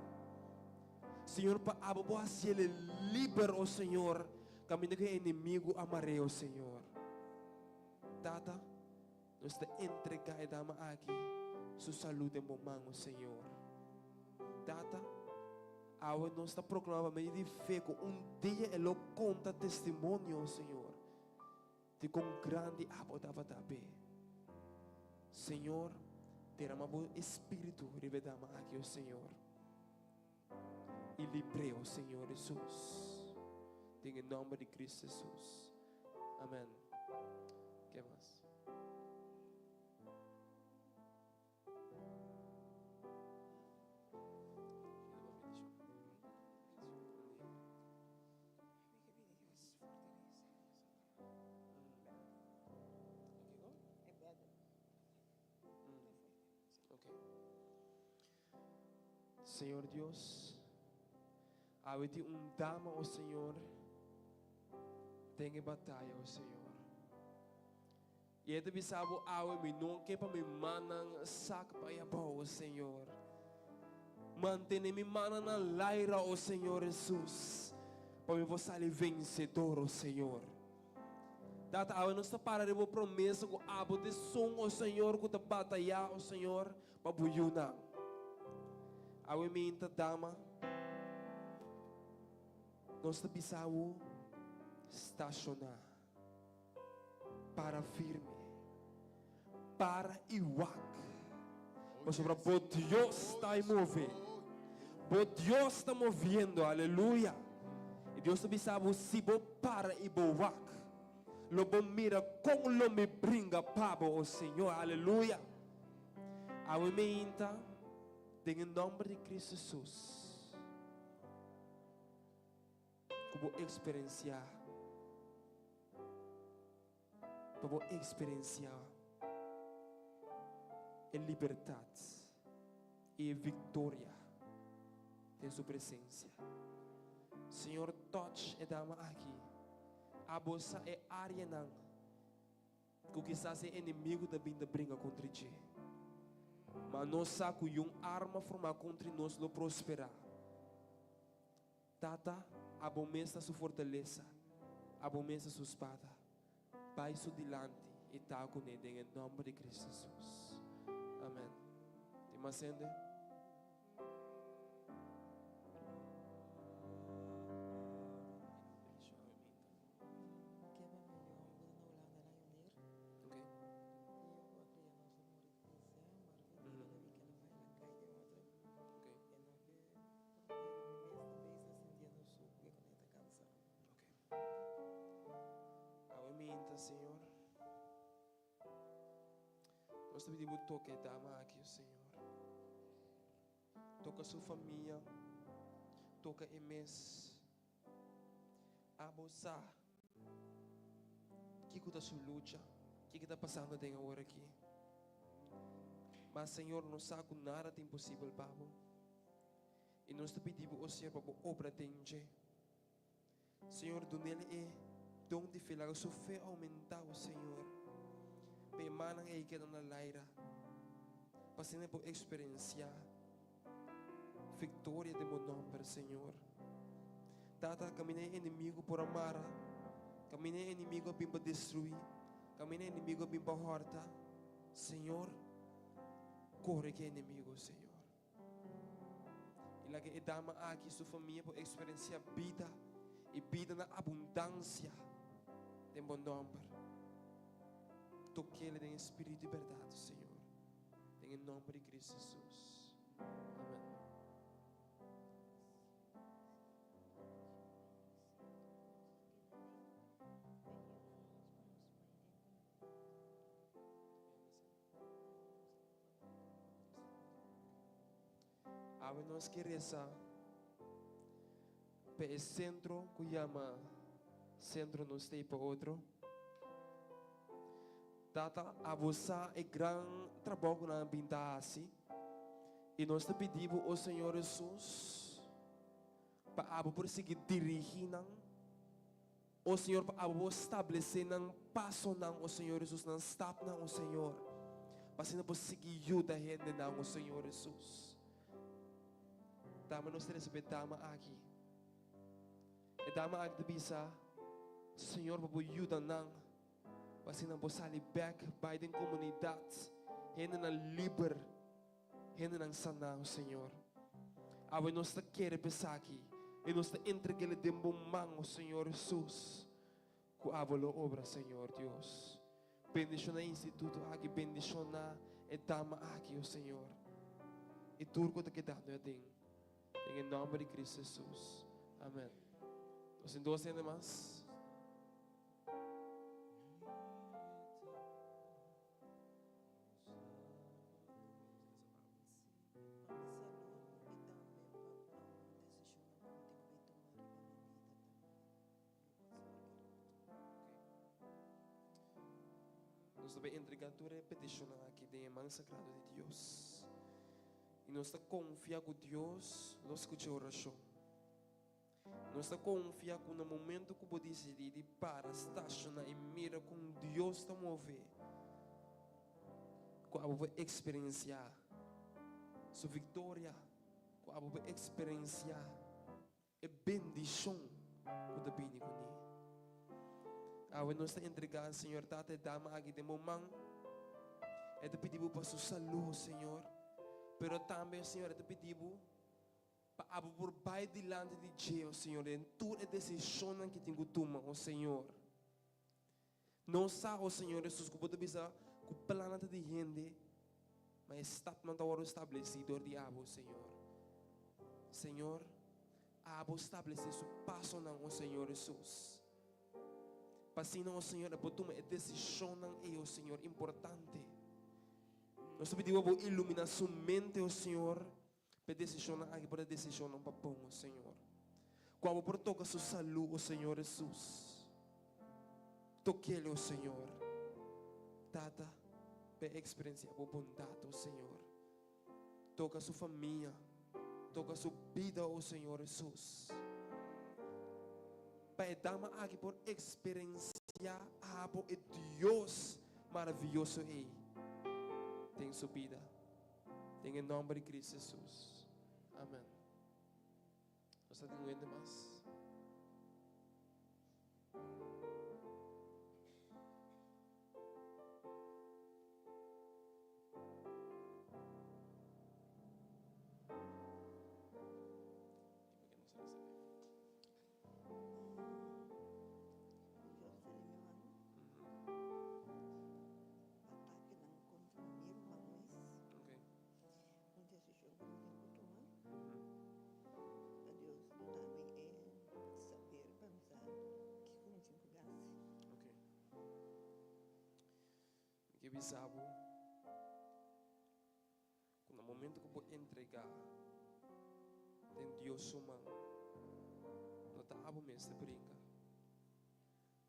Senhor, para abo boa se ele libera, oh Senhor, caminho que inimigo amarei, oh Senhor. Tata, nós te entregar e dama aqui sua saúde em momento, oh Senhor. Tata, awa nós está proclamando meio de fé que dia ele conta testemunho, oh Senhor, de com grande abo dava tabe. Senhor, derramamos Espírito revedama aqui, oh Senhor. E livre, oh Senhor Jesus. Em nome de Cristo Jesus. Amém. Que mais? Senhor Deus, awiti dama, oh Senhor, tem batalha, oh Senhor. E ito bisabo awe mi nunca pa mi manang sak pa yabaw, oh Senhor. Mantene mi manang na laira, oh Senhor Jesus, pa mi vosali vencedor, oh Senhor. Data awe nos para de promessa ko abo de song, oh Senhor, ko ta batalha, oh Senhor, pabuyuna. Awe minta dama, nós te bisabo estacionar, para firme, para iwak. Mas sobre o Deus está a mover, o Deus está movendo, aleluia. E Deus te bisabo se bo para e bo wak, lo bo mira como lo me bringa pabo, o Senhor, aleluia. Awe minta. Em nome de Cristo Jesus, como experienciar a liberdade e a vitória de sua presença. Senhor, touch e dama aqui. A bolsa é área não, que quizás é inimigo da vinda brinca contra ti. Mas nós sabemos que uma arma formada contra nós não prosperará. Tata, abomesta sua fortaleza, abomesta sua espada. Vai isso dilante e está com ele em nome de Cristo Jesus. Amém. Te macende? Senhor, nós te pedimos toque dama aqui, Senhor. Toca sua família, toca em mês, abusar. Que está sua luta, que está passando até agora aqui. Mas Senhor, não sabe nada de impossível, Pabo. E nós te pedimos, oh Senhor, para a obra de Senhor, do nele é donde filar sua fé aumentar, o Senhor. Pemanan e que na laira. Passando por experienciar vitória de meu nome, Senhor. Tata, caminhei inimigo por amar. Caminhei inimigo para destruir. Caminhei inimigo para horta. Senhor, corre que inimigo, Senhor. E lá que dama aqui sua família por experienciar vida e vida na abundância. Em bom nome, toque ele em espírito de verdade, Senhor. Em nome de Cristo Jesus. Amém. Ave nos queresa. Pe centro que llama centro nos tem para outro. Tata abusar é gran trabalho na ambientação. E nós te pedimos ao Senhor Jesus para abo prosseguir dirigindo. O Senhor para abo estabelecer não passo não o Senhor Jesus não stop não o Senhor. Para se não prosseguir ajuda gente não o Senhor Jesus. Dama nós te respeitamos aqui. E dama aqui de bisa Senhor para ajuda não. Para se não sair back by the comunidade. Gente não liber. Gente não sana o Senhor. Abo nós te quer pensar aqui. E nós te entregue de mão o Senhor Jesus. Com a obra, Senhor Deus. Bendiciona o instituto aqui, bendiciona a dama aqui, o Senhor. E tudo que te dá, em nome de Cristo Jesus. Amém. Nós em 12 anos mais. Nós também entregamos toda a petição aqui de mão sagrada de Deus. E nós confiamos que Deus nos escuta a oração. Nós confiamos que no momento que você decidir de para estacionar e mira como Deus está mover, que você vai experienciar sua vitória, que você vai experienciar a bendição que você vem com ele. Awe nós te entregar, Senhor, tate dama aqui de momento. É te pedir para sua saúde, Senhor. Pero também, Senhor, é te pedir para abo por bai dilante de Deus, Senhor, em toda decisão que tenho que tomar, o Senhor. Não sabe, o Senhor, Jesus, que pode pensar que o plano de gente, mas está não estabelecido de abo, Senhor. Senhor, abo estabelecer seu passo não, o Senhor Jesus. Para assim, o Senhor, para tomar a decisão é o Senhor importante. Nós pedimos para iluminar sua mente, o Senhor, para decisão aqui, para decisão não para pôr, o Senhor. Quando por toca sua saúde, o Senhor Jesus. Toque-lhe, o Senhor. Tata, para experienciar a bondade, o Senhor. Toca sua família. Toca sua vida, o Senhor Jesus. Para dama aqui por experienciar algo e Deus maravilhoso é. Tem sua vida. Tem em nome de Cristo Jesus. Amém. Nós estamos indo mais. Que bisabo, no momento que vou entregar, tem Deus suma, não está abo mesmo brinca.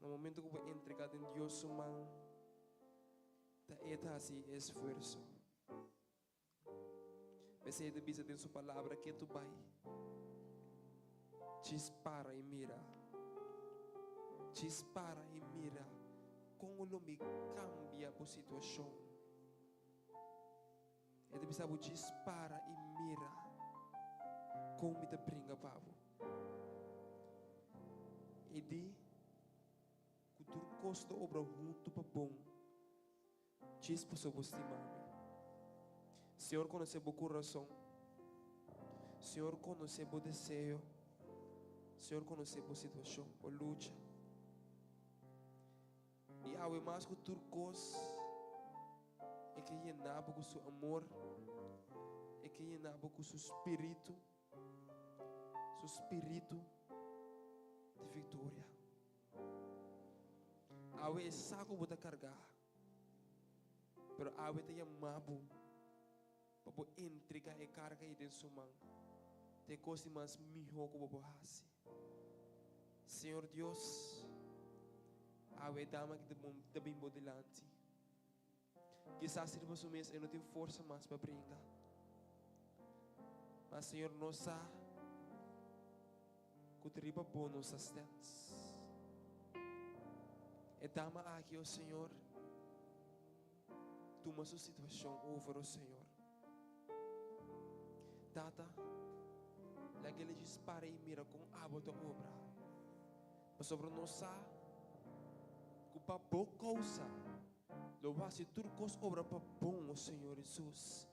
No momento que vou entregar, tem Deus suma, tá assim esforço. Mas ele bisa tem sua palavra que tu vai, dispara e mira, dispara e mira. Como não me cambia a situação. Ele precisa dispara e mira. Como me te brinca pavo. E de que tu custa obra muito para bom. Dispo sobre o estimame. Senhor conhece o coração. Senhor conhece o desejo. Senhor conhece a situação, a luta. E ao mais que turcos é que llenava com seu amor, é que llenava com seu espírito de vitória. Ao é saco botar carregar, pero ao é te chamava Papo intriga e carga e den sumang. Te cosi mas miho ko bobohasi. Senhor Deus, awe dama que te bimbo delante. Quizás sirva su mês e não tem força mais para brincar. Mas Senhor, nós sabe que o tribo bom nos sustenta. E dama aqui, ó Senhor, toma sua situação over, ó Senhor. Tata, naquele dispara e mira com a bota obra. Mas sobre nós sabe que para boa causa, lo vai ser tudo coisa obra para bom, ó Senhor Jesus.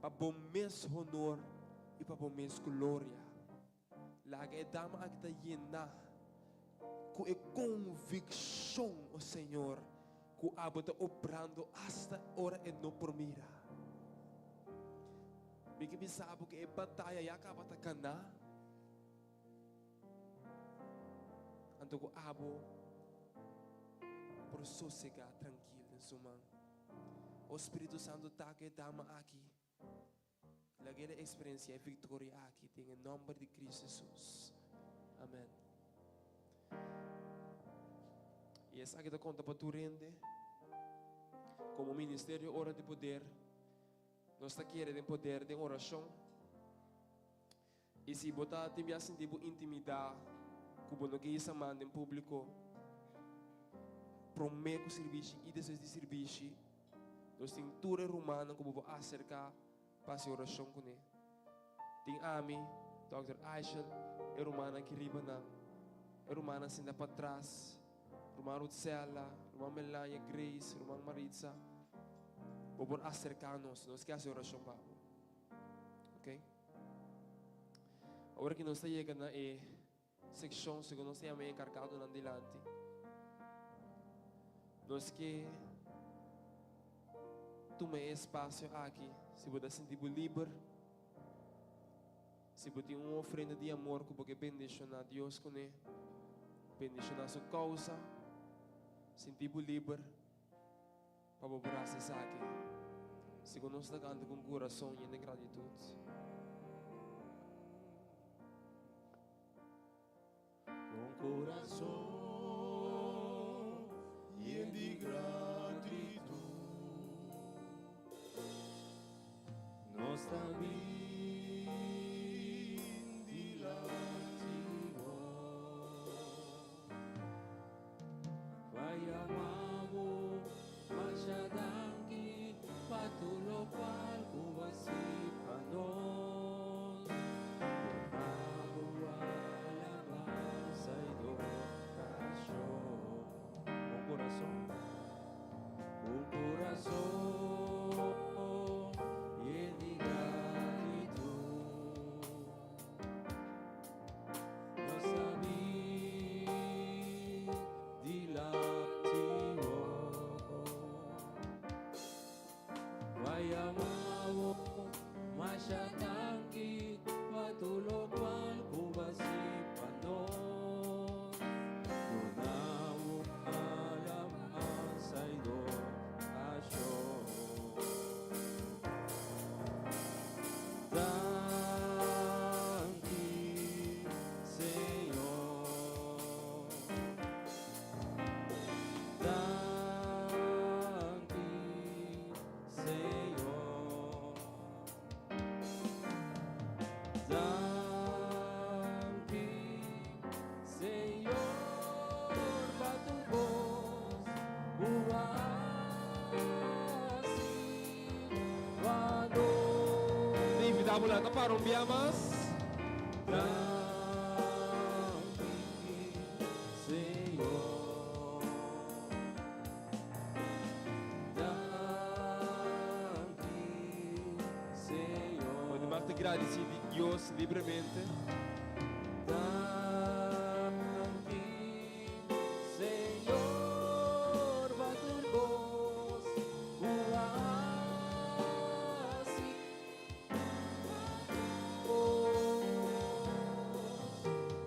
Para bom mês honor e para bom mês glória. Laga é dama aqui está llena com a convicção, ó Senhor, que a bota obrando hasta hora e não por mira. Porque me sabe que a batalha já acaba de canar. Então que abo por sossegar tranquilo em sua mão. O Espírito Santo está que dama aqui. Naquela experiência e vitória aqui tem em nome de Cristo Jesus. Amém. E essa aqui da conta para tu rende. Como ministério hora de poder. Nós está querendo poder de oração. E se botar tem a sentir intimidade, como não quer essa manda em público, prometo serviço e desejo de serviço, nós temos toda romana como vou acercar para a oração com ele. Tem Ami, Dr. Aishel, a romana que riba na, a romana senta para trás, romana Rutsela, romana Melania Grace, romana Maritza. Vamos acercar-nos, nós queremos oração para ok? Agora que nós estamos chegando na secção, segundo nós estamos encarregados na delante, nós que toma espaço aqui, se você sentir livre, se você tem uma oferenda de amor que você bendicionar Deus com ele, bendicionar sua causa, sentir livre, para você abraçar aqui. Segundo nós estamos cantando com coração e de gratitude. Com coração e de gratitude, nós também dilatimos. Vai amavo, masyadangki, patuloy palko wasipanon. Magawala sa edukasyon. Un corazón lleno de gratitud. Nos amigos dilativos. Vaya amavo, masyadangki, patuloy palko wasipanon. Nunawo alaman sa edukasyon. Dangki, Senhor. Dangki, Senhor. Dangki, Senhor, batubos, buwasi, wano. Invitamos lá para um biamas. Dangki, Senhor. Dangki, Senhor. Pode mais te agradecer de Deus livremente. Dangki, Senhor, batubos, buwasi,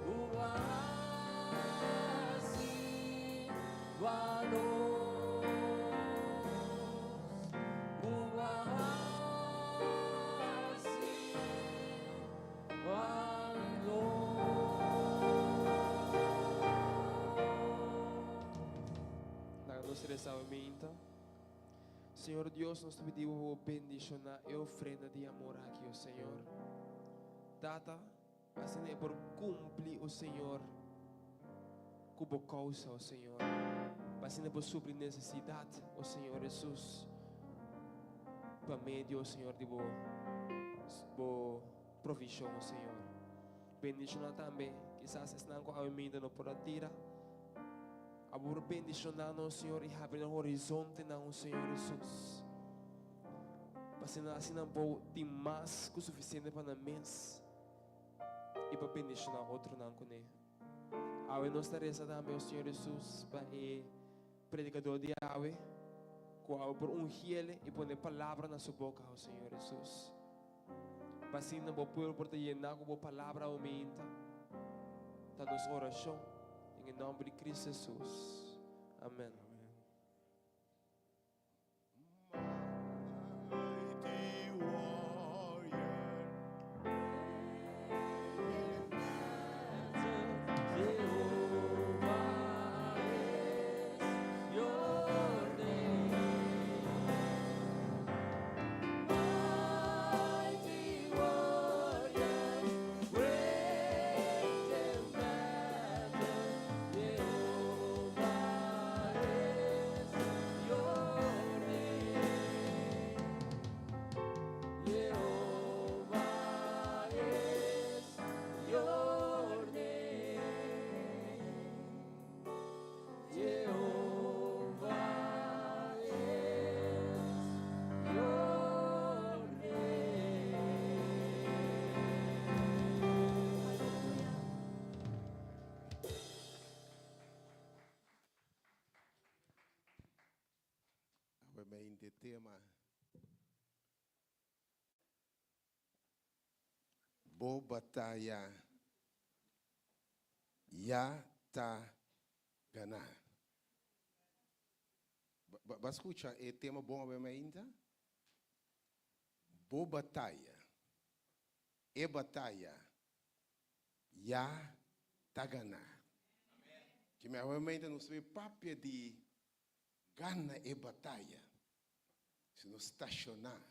buwasi, walos, buwasi. nessa momento. Senhor Deus, nós te pedimos bendicionar e ofrenda de amor aqui, ó Senhor. Data, assim é por cumprir o Senhor, como causa, ó Senhor. Assim é por suprir necessidade, ó Senhor Jesus. Para meio, ó Senhor, de boa provisão, ó Senhor. Bendicionar também, quizás estão com a emenda no por tirar. Abur bendicionar, Senhor, e abrir o horizonte, não, Senhor Jesus. Para assim não vou ter mais que o suficiente para o mês. E para bendicionar outro, não, com ele. Awe nos taresa também, Senhor Jesus, para o predicador de Awe. Qual por hiele e pôr palavra na sua boca, oh Senhor Jesus. Para assim não vou por te llenar com a palavra aumenta. Tá nossa oração. Em nome de Cristo Jesus. Amém. Mighty warrior. Obviamente tema boa batalha já tá ganhar. Vas escuchar o tema bom obviamente? Boa batalha. E batalha já tá ganhar. Que me obviamente não se papia de ganha e batalha. Se nos estacionar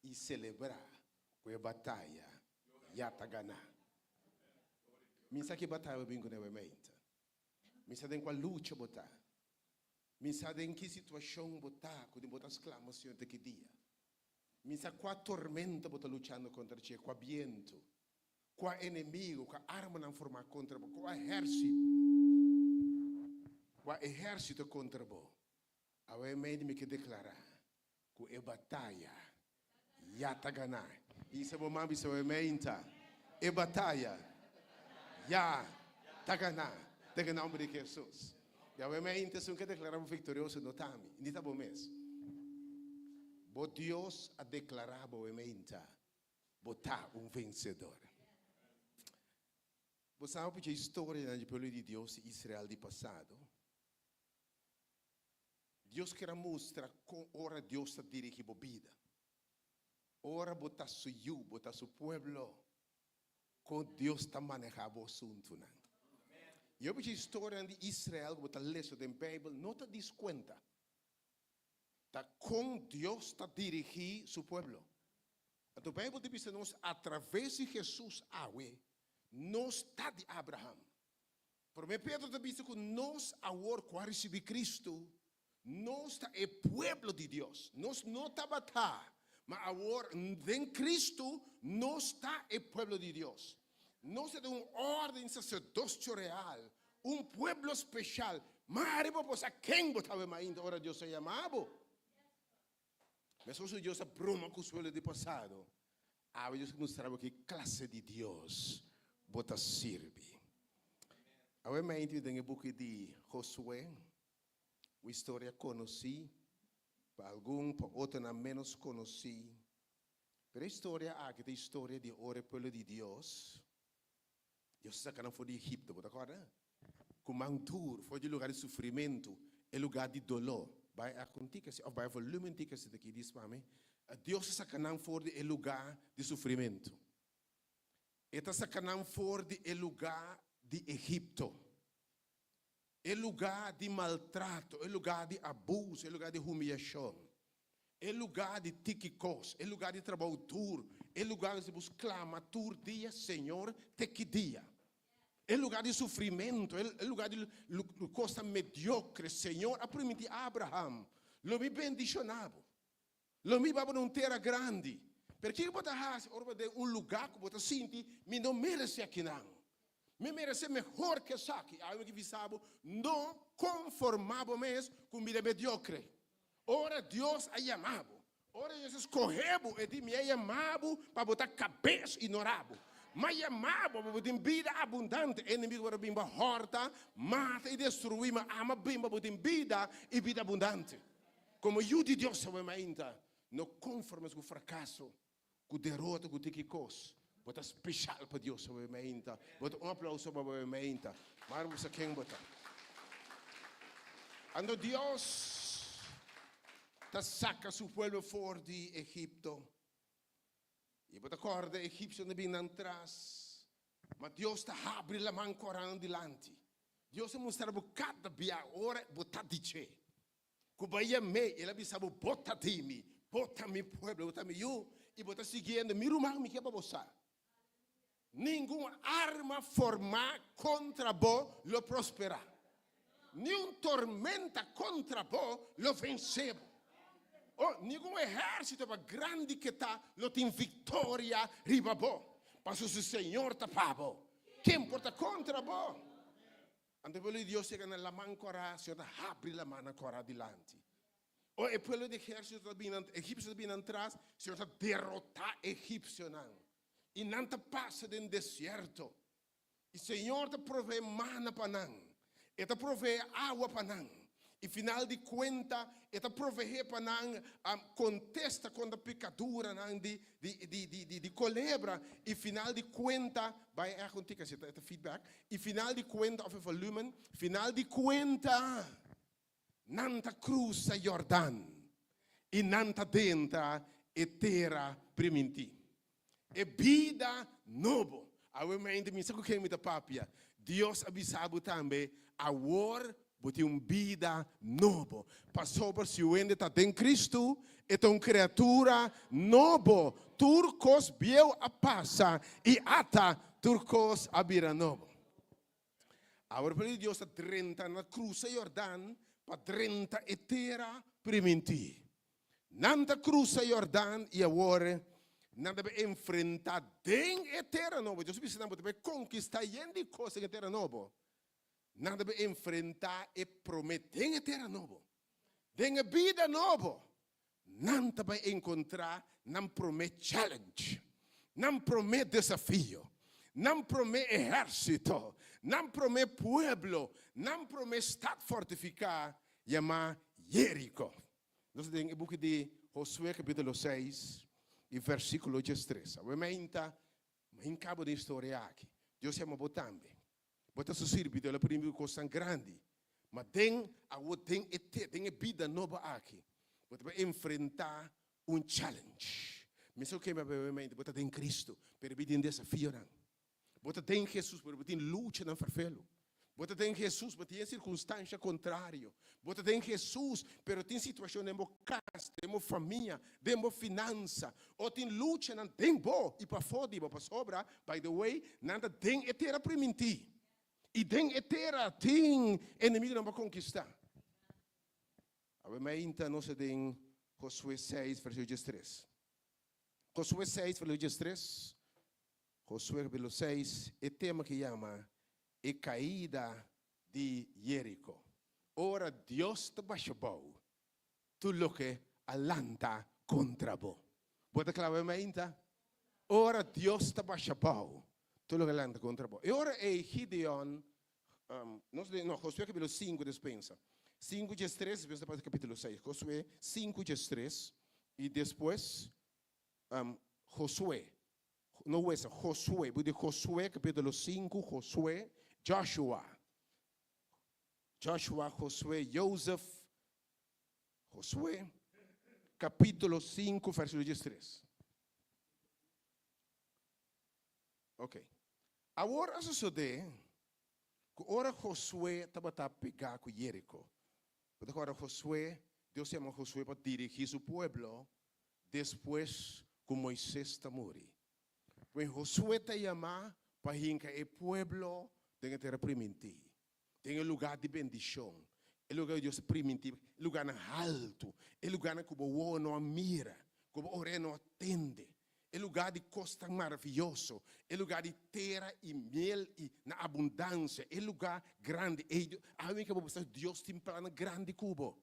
e celebrar com a batalha, já está ganhando. Minha que batalha bem com a mente. Minha tem qual luta botar. Minha tem que situação botar, quando botar exclamação de que dia. Minha qual tormenta botar lutando contra ti, qual viento, qual inimigo, qual arma não formar contra você, qual exército contra você. A mente me que declarar que a batalha já está ganhando. Isso é o nome do seu mente. A batalha já está ganhando. Em nome de Jesus. E a mente se que declarar vitorioso no tami. Não está bom mesmo. Bo Deus a declarar a mente. Botar vencedor. Você sabe que a história do povo de Deus e Israel do passado? Deus quer mostrar como ora Deus está dirigindo a vida. Ora botar su you, botar su pueblo, como Deus está manejando o assunto. E eu vejo a história de Israel, botar leso da Bíblia, não te das conta. Tá como Deus está dirigindo su pueblo. A tua Bíblia diz que nós, através de Jesus, nós está de Abraham. Por mim, Pedro diz que nós, agora, com receber Cristo, nós é pueblo de Deus. Nós não estamos lá. Mas agora, em Cristo, nós está é pueblo de Deus. Nós é de uma ordem sacerdócio real. Pueblo especial. Mas pues a quem botava ainda, ora Deus se chamava. Mas se Deus broma com o pueblo do passado. Deus mostrava que classe de Deus bota serve. Agora, eu tenho um book de Josué. Uma história conheci, para algum, para outro não menos conheci. Mas a história aqui é a história de ora pelo de Deus. Deus sacaram fora de Egipto, você acorda? Como um tour, foi de lugar de sofrimento, é lugar de dolor. Vai a contigo, ou vai a volume antigo que aqui diz para mim. Deus sacaram fora de lugar de sofrimento. Está sacaram fora de lugar de Egipto. é lugar de maltrato, é lugar de abuso, é lugar de humilhação, é lugar de tiquicos, é lugar de trabalho duro, é lugar de buscar todo dia, Senhor, te que dia. É lugar de sofrimento, é lugar de coisa mediocre, Senhor. A permitir Abraham, lo me bendicionado, lo me baba não terra grande, porque você has lugar que você sente, me não merece aqui não. Me merece melhor que isso aqui. Aí que visavo, não conformava mais com vida mediocre. Ora Deus é chamado. Ora Deus escolheu e me é chamado para botar cabeça ignorado. Mas chamado para botar vida abundante. Inimigo para bimba horta, mata e destruir, mas ama bimba botar vida e vida abundante. Como eu de Deus sabe ainda, não conformes com o fracasso, com a derrota, com o tiquicos. Bota especial para Deus sobre a ainda. Bota aplauso para a ainda. Mas você quem bota? Quando Deus te saca seu povo fora de Egipto, e bota corda egípcio não vem atrás, mas Deus te abre a mão corando delante. Deus te mostra cada dia hora bota dizer. Kubaia me, ele avisa bota time, bota mi povo, bota mi eu, e bota seguindo, mi rumang mi que para você. Nenhuma arma formada contra vós lo prosperará. Nenhuma tormenta contra vós lo vencerá. Oh, nenhum exército grande que está lo tem vitória riba vós. Mas o Senhor está para vós. Quem importa contra vós? Ante quello di Dio chega nella mancora, si apre la mano ancora adelante. Oh, e quello di esercito egizio bin atrás, si derrotar egizio não. E não te passa no deserto. E o Senhor te provê mana para não. E te provê água para não. E final de conta, e te provê para não contesta com a picadura não, de culebra. E final de conta, vai contigo esse feedback. E final de conta, of volume, final de conta, não te cruza Jordão. E não te dentra e terra primitiva. É vida nova. Agora me ainda me saco que me da papia. Deus avisava também agora bote vida nova. Passou por se o ainda está em Cristo, é uma criatura nova. Turcos viu a passa e ata turcos a vira nova. Agora para Deus está 30 na cruz de Jordão para 30 e terra primitiva. Nanta cruz de Jordão e agora não deve enfrentar den eterno novo. Deus precisa não deve conquistar de coisas eterno novo. Não deve enfrentar e prometer eterno novo. Den vida novo. Não deve encontrar, não promete challenge. Não promete desafio. Não promete exército. Não promete pueblo. Não promete estado fortificado. Chamar Jerico. Nós temos o book de Josué capítulo 6. E versículo 13. Ovviamente, in cabo di storia aqui. Deus chama botambe. Bota su sirvi della prima cosa grande. Ma tem vida nova aqui. Bota enfrentar challenge. Mesmo que ovviamente bota tem Cristo, per vida in desafio não. Bota tem Jesus, per vida in luta não farfelo. Bota tem Jesus, mas tem circunstância contrária. Bota tem Jesus, mas tem situação de casa, de família, de finança. Ou tem luta, não tem bom. E para fora, para sobra, by the way, nada tem eterna primitiva. E tem eterna, tem inimigo não vai conquistar. Obviamente, nós temos Josué 6, versículo 13. Josué 6, versículo 13. Josué, versículo 6, é tema que chama e caída de Jerico. Ora Deus te baixou, tu lo que alanta contra vos. Bota claramente. Ora Deus te baixou, tu lo que alanta contra vos. E ora é Gideon, Josué capítulo 5 dispensa. 5 de 3, depois capítulo 6. Josué 5 de 3 e depois Josué. Não é Josué, porque Josué capítulo 5, Josué, Joshua, Josué, Joseph, Josué, capítulo 5, versículo 13. Ok. Agora sucede, Ora Josué estava a pegar com Jerico. Porque agora Josué, Deus chama Josué para dirigir seu povo depois que Moisés está morrendo. Quando Josué te chama para que o povo tenha terra primitiva, tenha lugar de bendição, o lugar de Deus primitivo, o lugar alto, o lugar que o não mira, que o orelha não atende. É lugar de costa maravilhoso, é lugar de terra e mel e na abundância, é lugar grande. E a mim que Deus tem plano grande cubo.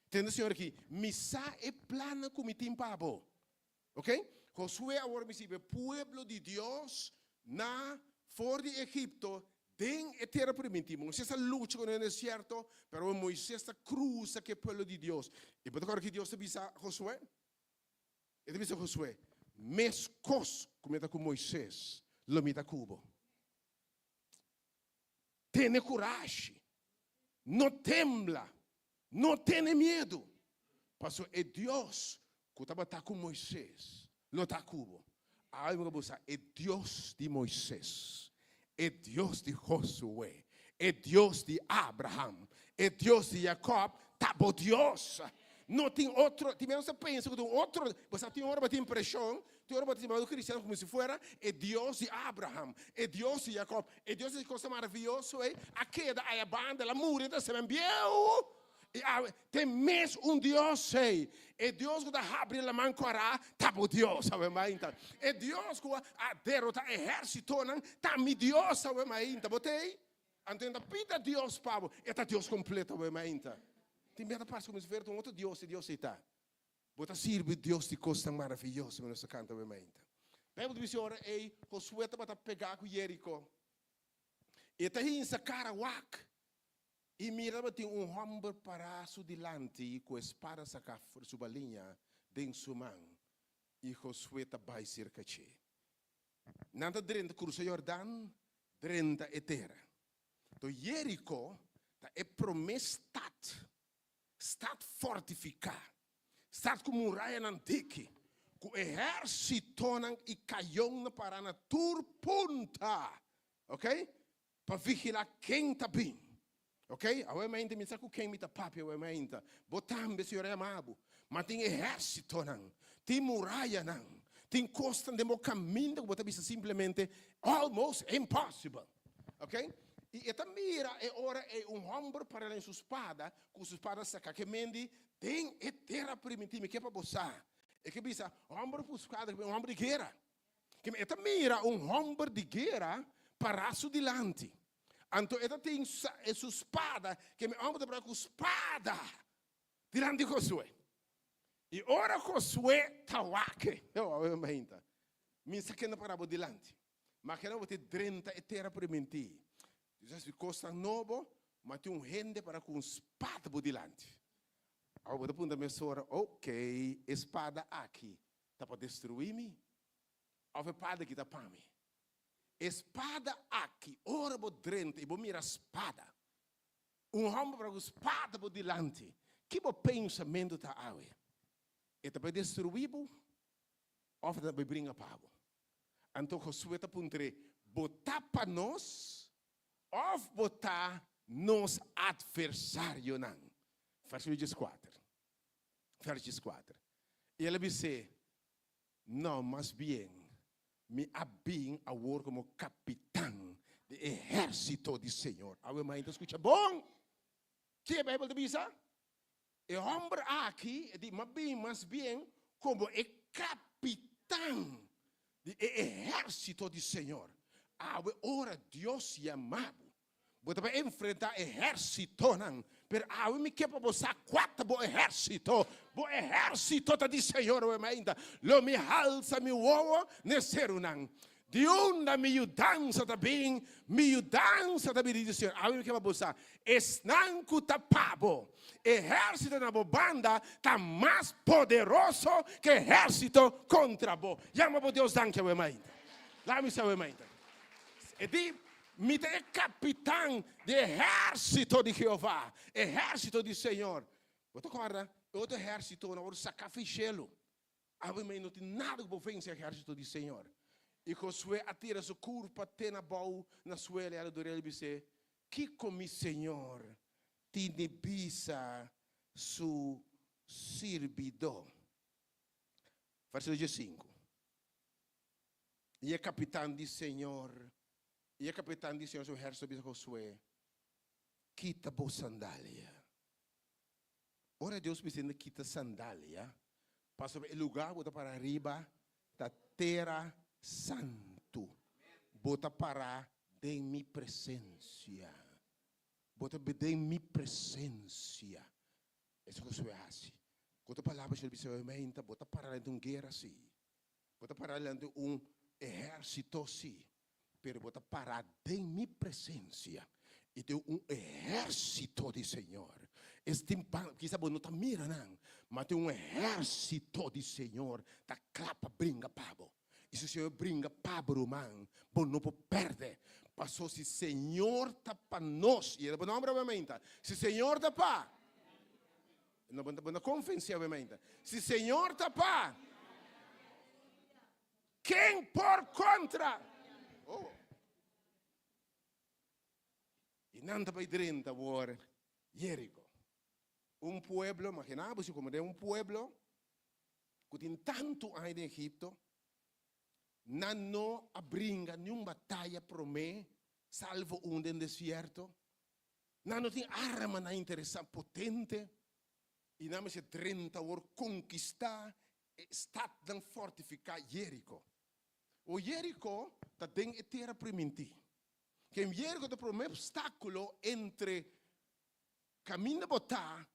Entende, senhor, aqui? Missa é plano como tem pabo. Ok? Josué agora me diz, o povo de Deus na fora de Egipto tem a terra primitiva. Moisés luta com o deserto, mas Moisés cruza que é o povo de Deus. E por agora que Deus te diz a Josué? Ele diz a Josué, mes cos comenta com Moisés, lomita cubo. Tenha coragem, não tembla, não tenha medo. Pastor, é Deus que estava com Moisés, não está cubo. Aí eu vou dizer, é Deus de Moisés, é Deus de Josué, é Deus de Abraham, é Deus de Jacob, tá bom Deus. Não tem outro, também você pensa que tem outro, você tem uma impressão, tem uma impressão do cristiano como se fosse, é Deus de Abraham, é Deus de Jacob, é Deus de coisa maravilhosa, a queda, a banda, a mureta, se vem bem, tem mesmo Deus, é Deus que abre a mão para tá bom Deus, sabe mais então, é Deus que a derrota exército, tá mi Deus, sabe mais então, botei, então pida Deus, Pablo, é Deus completo, sabe mais então. Tem medo para como se ver outro Deus e Deus está. Bota sirve Deus de coisa maravilhosa, mas não canta bem ainda. Bíblia diz ora ei Josué estava a pegar com Jerico. E está aí em Sacarawak. E mirava tem homem paraço delante com a espada sacar sua linha dentro sua mão. E Josué está vai cerca de. Nada drenta cruza Jordão, drenta é terra. Então Jerico é promessa Staat fortificado. Staat como muralha antiga. Com o exército e canhão para na turpunta. Ok? Para vigiar quem está bem. Ok? A ué me sabe quem me está papi, a ué me botam senhor amado. Mas tem exército não. Tem muralha não. Tem costa de meu caminho que você simplesmente almost impossible. Ok? E esta mira é ora é homem para em sua espada, com sua espada saca que mendi tem a terra primitiva que é para você. É que bisa homem para espada que é homem de guerra. Que esta mira homem de guerra para su delante. Então esta tem a sua espada que é homem para com espada delante de Josué. E ora Josué tawake. Eu imagino. Me saquando para o delante. Mas que não vou ter 30 a terra primitiva. Jesus costa novo, mas tem gente para com espada por delante. Agora você pergunta a ok, espada aqui, está para destruir-me? Ou espada aqui está para mim? Espada aqui, ora por dentro, e vou mirar a espada. Homem para com espada por delante. Que o pensamento está aí? Está para destruir-me? Ou está para brincar para mim? Então, Josué está para botar para nós, of botar nos adversários não. Verso 4. Verso 4. E ele disse, não, mas bem, me abim a war como capitão do exército do Senhor. A mãe escuta, bom, que a Bíblia diz? E homem aqui, mas bem, como é capitão do exército do Senhor. Ora Deus chamado. Você vai enfrentar exército, não? Pero me quer para você quatro bo exército. Bo exército tá de Senhor, ainda. Lo me alça me uovo nesseru não. De onde me dança também, me dança também de Senhor. Me quer para você. Esnanco tapabo. Exército na banda tá mais poderoso que exército contra bo. Chama por Deus danke o ainda. Lá me sabe ainda. E di, me é capitão do exército de Jeová, exército do Senhor. Você concorda? Outro exército, não vou sacar fichelo. A mim não tem nada que vencer o exército do Senhor. E Josué atira sua curva, tem na boa, na suela, ela dura ele disse, que com mi Senhor tiene visa su servidor. Versículo 5. E o capitão do Senhor, seu exército de Josué, quita a sandália. Ora Deus dizendo quita sandália, passa o lugar, bota para arriba, da terra santo, bota para de mi presença, bota de mi presença. Isso que Josué faz. Quando a palavra de Deus bota para lá de guerra assim, bota para lá de exército assim, pero bota para de mi presença. E tem exército de Senhor. Quizá você não está mirando, mas tem exército de Senhor. Da clapa brinca pabo. E se o Senhor brinca pabo, man, você não pode perder. Passou se o Senhor está para nós. E ele não obviamente. Se o Senhor está para, não confiança obviamente. Se o Senhor está para, quem por contra? Oh. E nada para 30 por Jerico. Pueblo, imaginamos como é pueblo que tem tanto anos em Egipto, não abringa nenhuma batalha para mim, salvo no deserto, não tem arma na interessante potente, e não se 30 por conquistar, está dan fortificar Jerico. O Jerico está den terra primitiva. Que em Jerico tem um obstáculo entre caminho de botar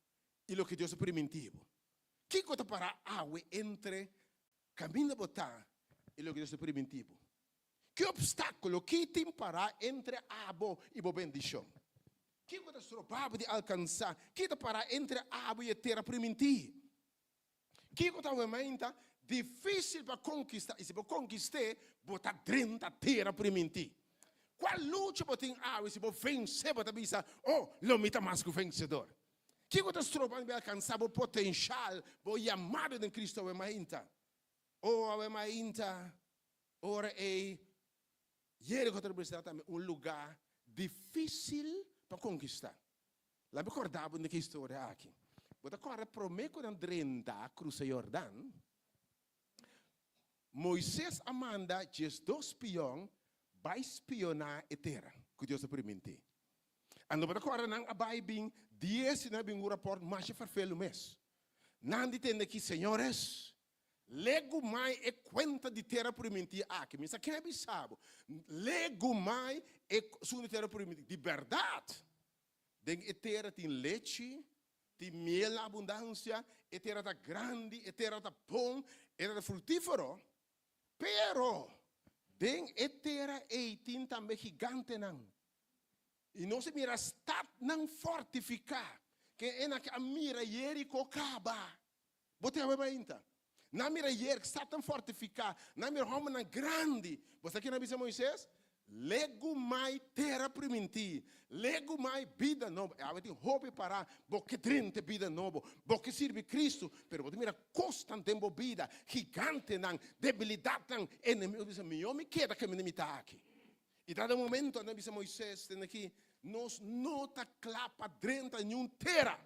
e o que Deus é primitivo. Que coisa para água entre caminho de botar e o que Deus é primitivo? Que obstáculo que tem para entre abo e a bendição? Que coisa provável de alcançar? Que te para entre abo e a terra primitiva? Que coisa realmente difícil para conquistar? E se você conquistar, botar 30 terra primitiva. Qual luta você tem abo e se você vencer, você pensa, oh, lo mita mais que o vencedor. Que você está para alcançar o potencial, o chamado de Cristo realmente? Ou realmente, ora é Jerico representa também lugar difícil para conquistar. Lá me acordava de que história aqui. Você acorda prometo de 30 cruza Jordão. Moisés manda 2 espiões vai espionar a terra que Deus permitiu. Ando para acorda não abai bem 10 na bem o rapport mas farfelo mês. Não entende que senhores lego mai é conta de terra permitir aqui, mas aqui é bisabo. Lego mai é sua terra permitir de verdade. Den a terra tem leite, tem mel abundância, a terra tá grande, a terra tá bom, a terra frutífero. Pero den a terra tem também gigante não. E não se mira está não fortificar, que é na que a mira Jerico acaba. Botei a ainda. Na mira Jerico está tão fortificar, na mira Roma na grande. Você aqui na Bíblia Moisés? Lego mai terra primitiva, lego mai vida nova. Ela tem roupa para porque 30 vida nova, porque serve Cristo, pero você mira constante vida, gigante não, debilidade não, inimigo diz me homem queda que me limita aqui. E dado momento na Bíblia Moisés tem aqui nos nota clapa 30 em terra.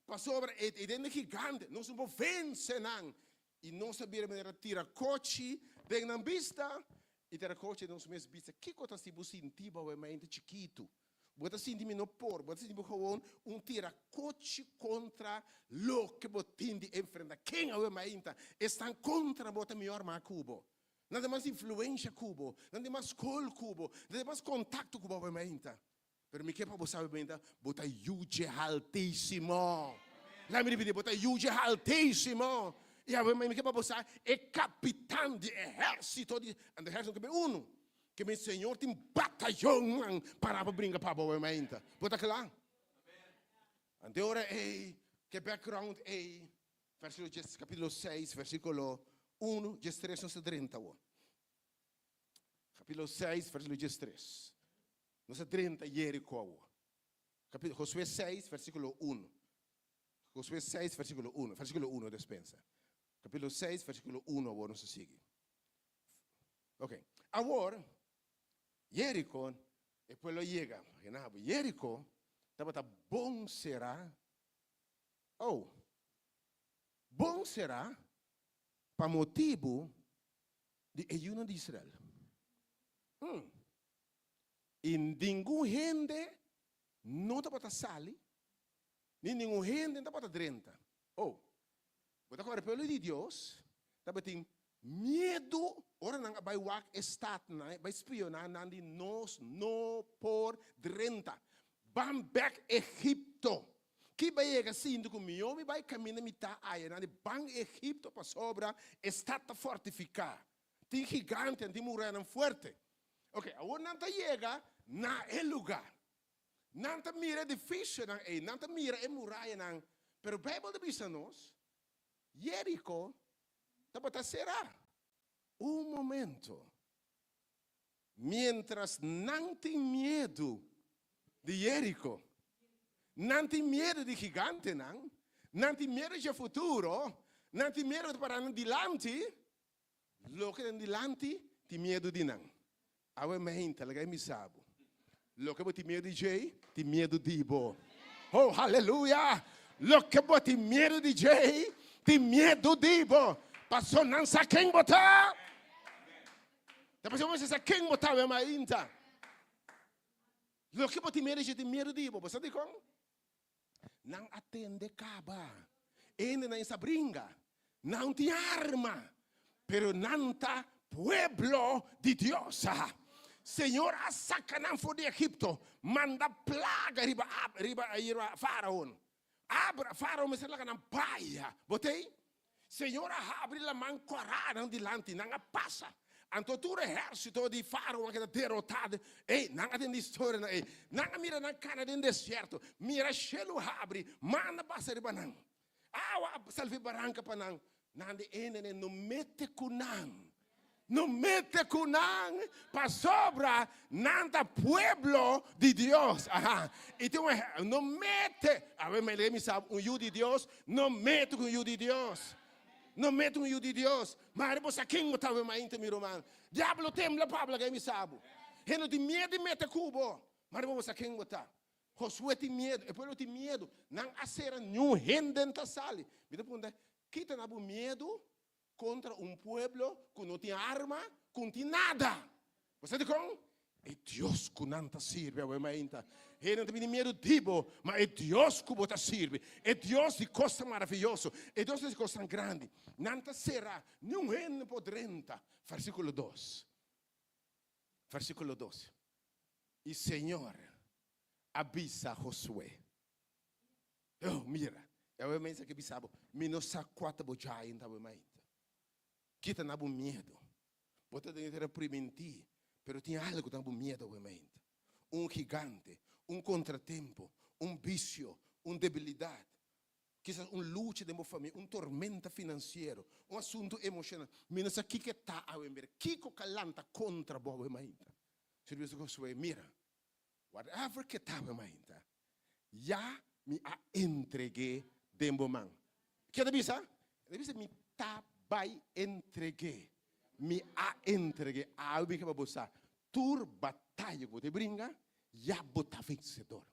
Passou sobre e dentro gigante, não se pode vencer não. E não sabia maneira tira coche, dentro na vista. E ter coche não se mesmo vista. Que coisa se você sentir realmente chiquito? Você sentir me no por, você sentir tira coche contra lo que você tem de enfrentar. Quem é realmente está contra você melhor mais cubo. Nada mais influência cubo, nada mais escola cubo, nada mais contato cubo realmente. Pero me que para você realmente, você ajude altíssimo. Lá me diz, você ajude altíssimo. E a mim que para você é capitão de exército de exército que é que meu Senhor tem batalhão para brincar para o realmente. Você claro? Então ora é que background é capítulo 6, versículo 1, 3, 30. Capítulo 6, versículo 3. Não se 30 Jerico. Josué 6, versículo 1. Josué 6, versículo 1. Versículo 1 dispensa. Capítulo 6, versículo 1, agora não se sigue. Ok. Agora, Jerico El pueblo llega. Jerico, estaba bom será. Oh, bom será para motivo de ayuno de Israel. E nenhum gente não está para sair, nem nenhum gente está para drenta. Oh, você agora pelo de Deus, está para ter medo, ora não vai wak estat, vai espionar, não de nós não por drenta. Bam back Egipto. Que vai chegar assim, com meu, vai caminhar mitad aí, não de bang Egipto para sobra, está fortificar. Tem gigante, tem muralha forte. Ok, agora não chega na lugar. Não mira difícil, não mira muralha, não. Pero a Bíblia diz a nós, Jerico, será momento. Mientras não tem medo de Jerico, não tem medo de gigante, não tem medo de futuro, não tem medo para adiante, lo que adiante tem medo de não. Agora me gente, lagay me sabo. Lo que tem medo de Jay, tem medo de Ibo. Oh, aleluia! Lo que tem medo de Jay, tem medo de Ibo. Passou não sabe quem botar. Depois você sabe quem botar, é mais inta. Lo que tem medo de Jay, tem medo de Ibo. Você sabe como? Não atende caba. Ele não se brinca. Não tem arma. Pero não tá pueblo de Dios. Senhor, a sacanam for de Egipto. Manda plaga riba faraón. Abra faraón me será na paia. Botei? Senhor, abre la mão corada delante, não passa. Então todo o exército de faraón que está derrotado, não tem história, não mira na cara do deserto, mira chelo abre, manda passa riba não. Salve barranca para não. Nande ene não mete cunang. Não mete cunang para sobra nanda pueblo de Deus. Então não mete. A ver, me sabe judo de Deus, não mete com judo de Deus. Não mete com judo de Deus. Mas você quem motava mais inte miro man. Diablo tembla Pablo que me sabe. Ele tem medo de meter cubo. Mas você quem botar. Josué tem medo, o povo tem medo. Não acera nenhum rendente sale. Me pergunta, que tem medo contra pueblo que não tem arma, que não tem nada. Você diz como? É Deus que não te sirve, ele não tem medo de Ibo, mas é Deus que te sirve. É Deus de coisa maravilhosa, é Deus de coisa grande. Não te será nenhum rende podrenta. Versículo 2. Versículo 12. E Senhor avisa Josué. Oh, mira. Eu mensa que bisabo, minosa quatro bojai em tava mais. Kita nabu medo. Bota de reprimentir, pero tinha algo nabu medo obviamente. Gigante, contratempo, vício, debilidade. Quizás luta de uma família, tormenta financeiro, assunto emocional. Minosa que tá a ver, que calanta contra boa obviamente. Se você Josué, mira. Whatever que tá obviamente. Já me entreguei tempo man. Que bisa? Bisa me tabai entreguei. Me entreguei. A que vai botar. Tur batalha que te brinca, já bota vencedor.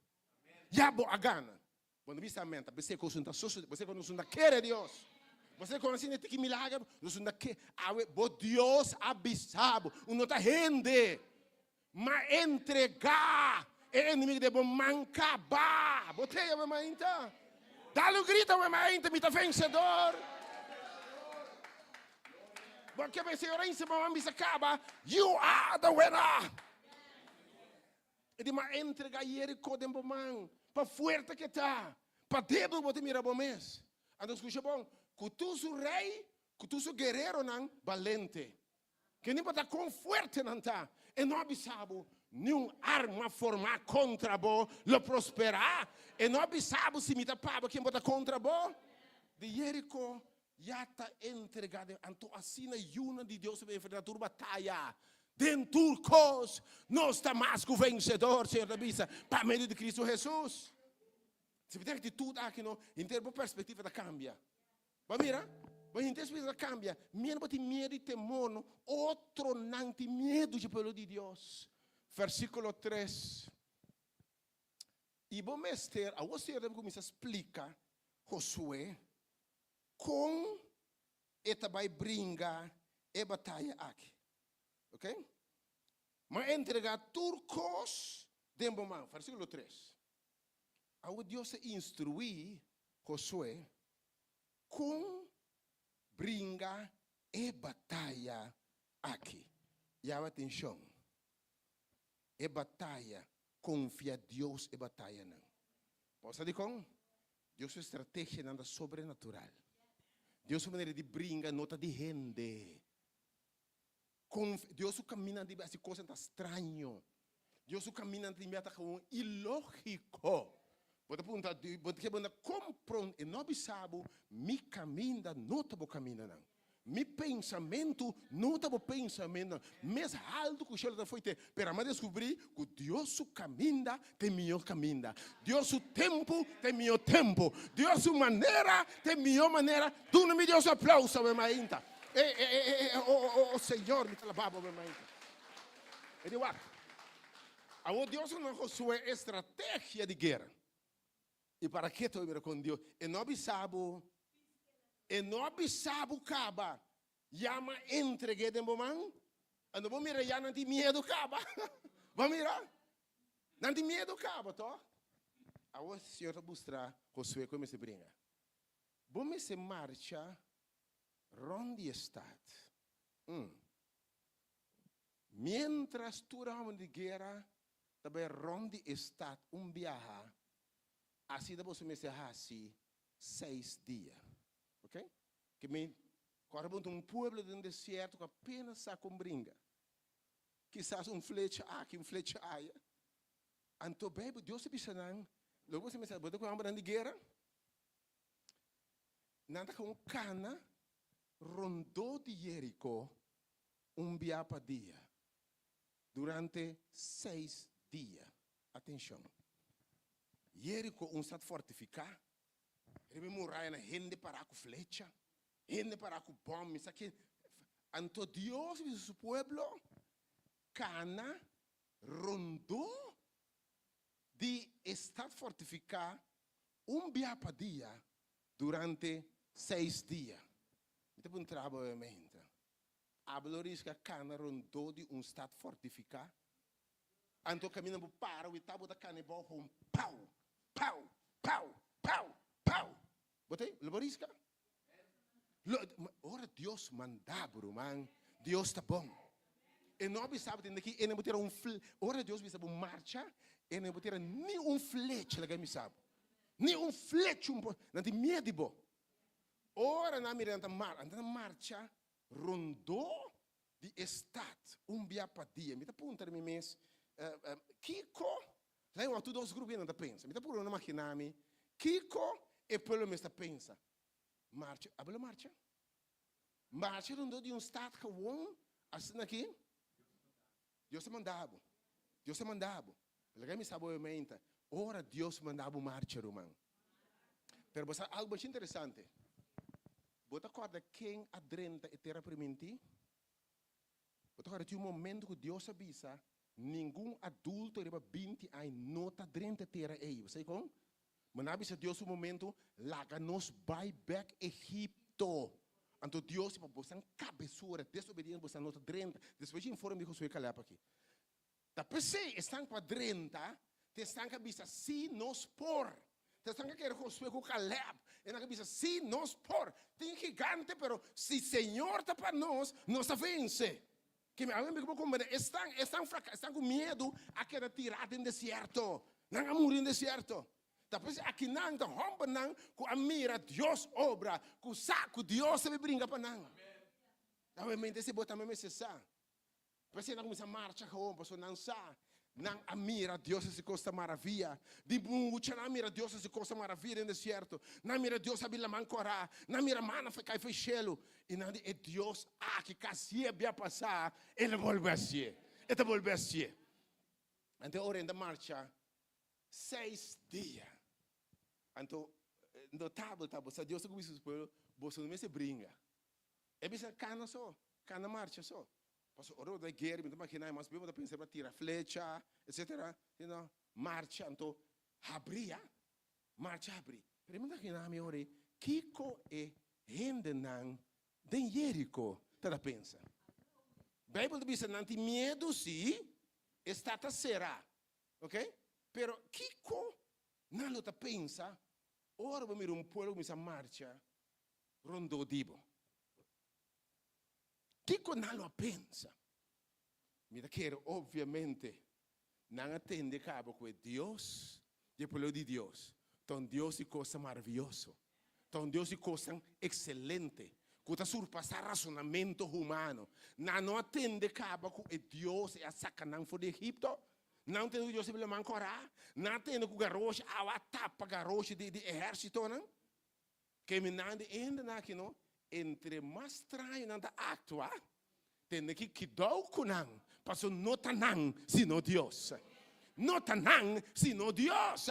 Já bo agana. Quando bisa menta, você consulta sosso, você consulta quer Deus. Você conhece que milagre, consulta que bo Deus avisado, não tá rende. Mas entregar é inimigo de bom mancaba. Botei a mamãe então. Dá-lhe um grito, mamãe, me tá vencedor. Porque a senhora em cima mamãe se acaba. You are the winner. E de uma entrega Jerico de mamãe. Para forte que tá. Para dedo bote mira bom mês. Então escuta bom. Que tu sou rei, que tu sou guerreiro não, valente. Que nem para com forte não tá. E não abisabo. Nenhum arma formar contra bo lo prosperar. E não abisabo se me dá paba quem bota contra bo. De Jerico já está entregado. Então assim a una de Deus vai enfrentar a batalha. Dentro cos não está mais que o vencedor, Senhor da Bisa, para meio de Cristo Jesus. Se você tem tudo aqui, não, em termos de perspectiva da cambia. Mas mira, mas em termos da cambia, mesmo tem medo e temor, outro não tem medo de pelo de Deus. versículo 3. E vamos ter, a você começa a explicar Josué com esta vai brincar e batalha aqui. Ok? Mas entregar turcos de momento, versículo 3. Aí Deus instruir Josué com brinca e batalha aqui. E atenção. E batalha, confia Deus e batalha não. Posso dizer com? Deus é estratégia nada sobrenatural. Deus é maneira de brincar nota de gente. Deus camina de assim coisa tão estranho. Deus camina de meta com ilógico. Pode perguntar, pode que banda comprom e não sabe mi caminho não tá bom caminho não. Mi pensamento não tá bom pensamento. Mas alto que o chelo da foi ter, para me descobrir que Deus su caminha tem meu caminho. Deus su tempo tem meu tempo. Deus su maneira tem minha maneira. Tu não me Deus aplauso me mainta. Senhor, me trabalha me mainta. E digo, a Deus não Josué estratégia de guerra. E para que estou indo com Deus? E não sabe caba. Yama entregue de momento. E não vou mirar já não tem medo caba. Vamos mirar? Não tem medo caba, tá? A o Senhor mostrar Josué como se brinca. Vamos se marcha onde está. Mientras tu ramo de guerra, também onde está viaje. Assim depois me se assim 6 dias. Ok? Que me corre pueblo de deserto que apenas saca brinca. Quizás flecha aqui, flecha aí. Então, bem, Deus se pensa não. Logo você me sabe, botou com a de guerra. Nada com cana, rondou de Jerico dia para dia. Durante 6 dias. Atenção. Jerico estado fortificado. Ele morrer na gente para com flecha, gente para com bomba, isso aqui. Então Deus e seu pueblo, cana, rondou de estar fortificado dia para dia durante 6 dias. Então, trabalho mente. A valorisca cana rondou de estado fortificado. Então, caminhando para o itabo da cana e um pau. Pau, pau, pau, pau. Botei? Laborisca? Ora Deus mandava, man. Deus está bom. E não sabe que ele não tem ora Deus sabe marcha, ele não tem nem flecha, lá me sabe. Nem flecha, não tem medo bom. Ora na miranda marcha, rondou de estado, dia para dia. Me dá ponta de mim mês. Kiko Lei uma tu dos grupos não pensa. Me tá por uma maquinami. Kiko e pelo me está pensa. Marcha, abelo marcha. Marcha não de estado que o assim aqui. Deus se mandava. Deus se mandava. Legal me sabe obviamente. Ora Deus mandava marcha romano. Pero você algo muito interessante. Você acorda quem adrenta e terra primenti? Você acorda um momento que Deus avisa. Nenhum adulto de 20 anos não está dentro da terra aí. Você como? Mas avisa Deus um momento, laga nos vai back Egipto. Então Deus para você cabeçura, desobediente você não está dentro. Depois de informe de Josué Caleb aqui. Da PC estão para dentro, te estão cabeça se nos por. Te estão que Josué com Caleb, e na cabeça se nos por. Tem gigante, pero se Senhor está para nós está vence. Que me hablan como están com medo a quedar tirado em deserto. Não a morir em deserto. Depois aqui não está rompa não com a mira Deus obra, com saco Deus se brinca para não. Obviamente se bota mesmo se sa. Você não começa a marcha com você não sa. Não a mira Deus se costa maravilha. De mucha não mira Deus se costa maravilha em deserto. Não mira Deus sabe la mancora. Não mira mana foi cai foi chelo. E não é Deus que casia bia passar, ele volve a ser. Ele volve a ser. Então ora na marcha 6 dias. Então no tábua, se Deus começa a dizer, você não me se brinca. É bisa cana só, cana marcha só. Pastor, ora da guerra, me imaginar, mas bem, pensar para tirar flecha, etc. You know, marcha, então, abria, marcha abri. Pero me imaginar, me ore, Kiko e rende não, den Jerico, tá pensa. Bíblia diz, não tem medo, sim, está será, ok? Pero Kiko não lo pensa, ora vamos ir pueblo que marcha, rondo dibo. Kiko não lo pensa. Mira, quero, obviamente, não atende cabo com Deus, e o pueblo de Deus. Então, Deus é coisa maravilhosa. Então, Deus é coisa excelente. Que está surpassar razonamento humano. Não atende cabo com Deus e a sacanagem do Egito. Não tem Deus para mancorar. Não tem o garoto, a tapa garoto de exército, não? Que me nada ainda aqui, não? Entre mais estranho não da atua, tem que dá o não, passou nota não, sino Deus. Nota não, sino Deus.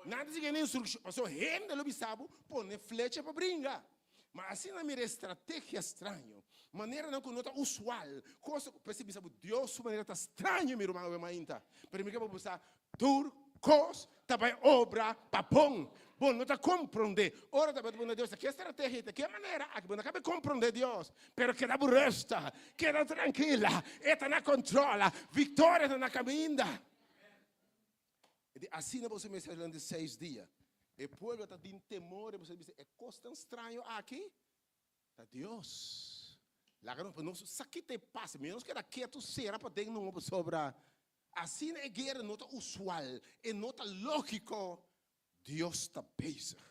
Nada de que nem surge, passou renda lo bisabo, põe flecha para brincar. Mas assim na minha estratégia estranha, maneira não que nota usual, coisa, percebe sabe Deus, maneira tá estranha, meu irmão, eu ainda. Para mim que vou pensar, turcos, também obra papão. Bom, não está compreender. Ora, está bem, Deus, que estratégia, que maneira, aqui não acaba compreender Deus, pero que dá resta, que dá tranquila, está na controla, vitória está na caminha. Assim não você me está durante 6 dias. O povo está de temor, você diz, é coisa tão estranho aqui. Está Deus. Lá não sabe que passa, menos que quieto será para ter não sobra. Assim é guerra nota usual, é nota lógico. Deus está pesado.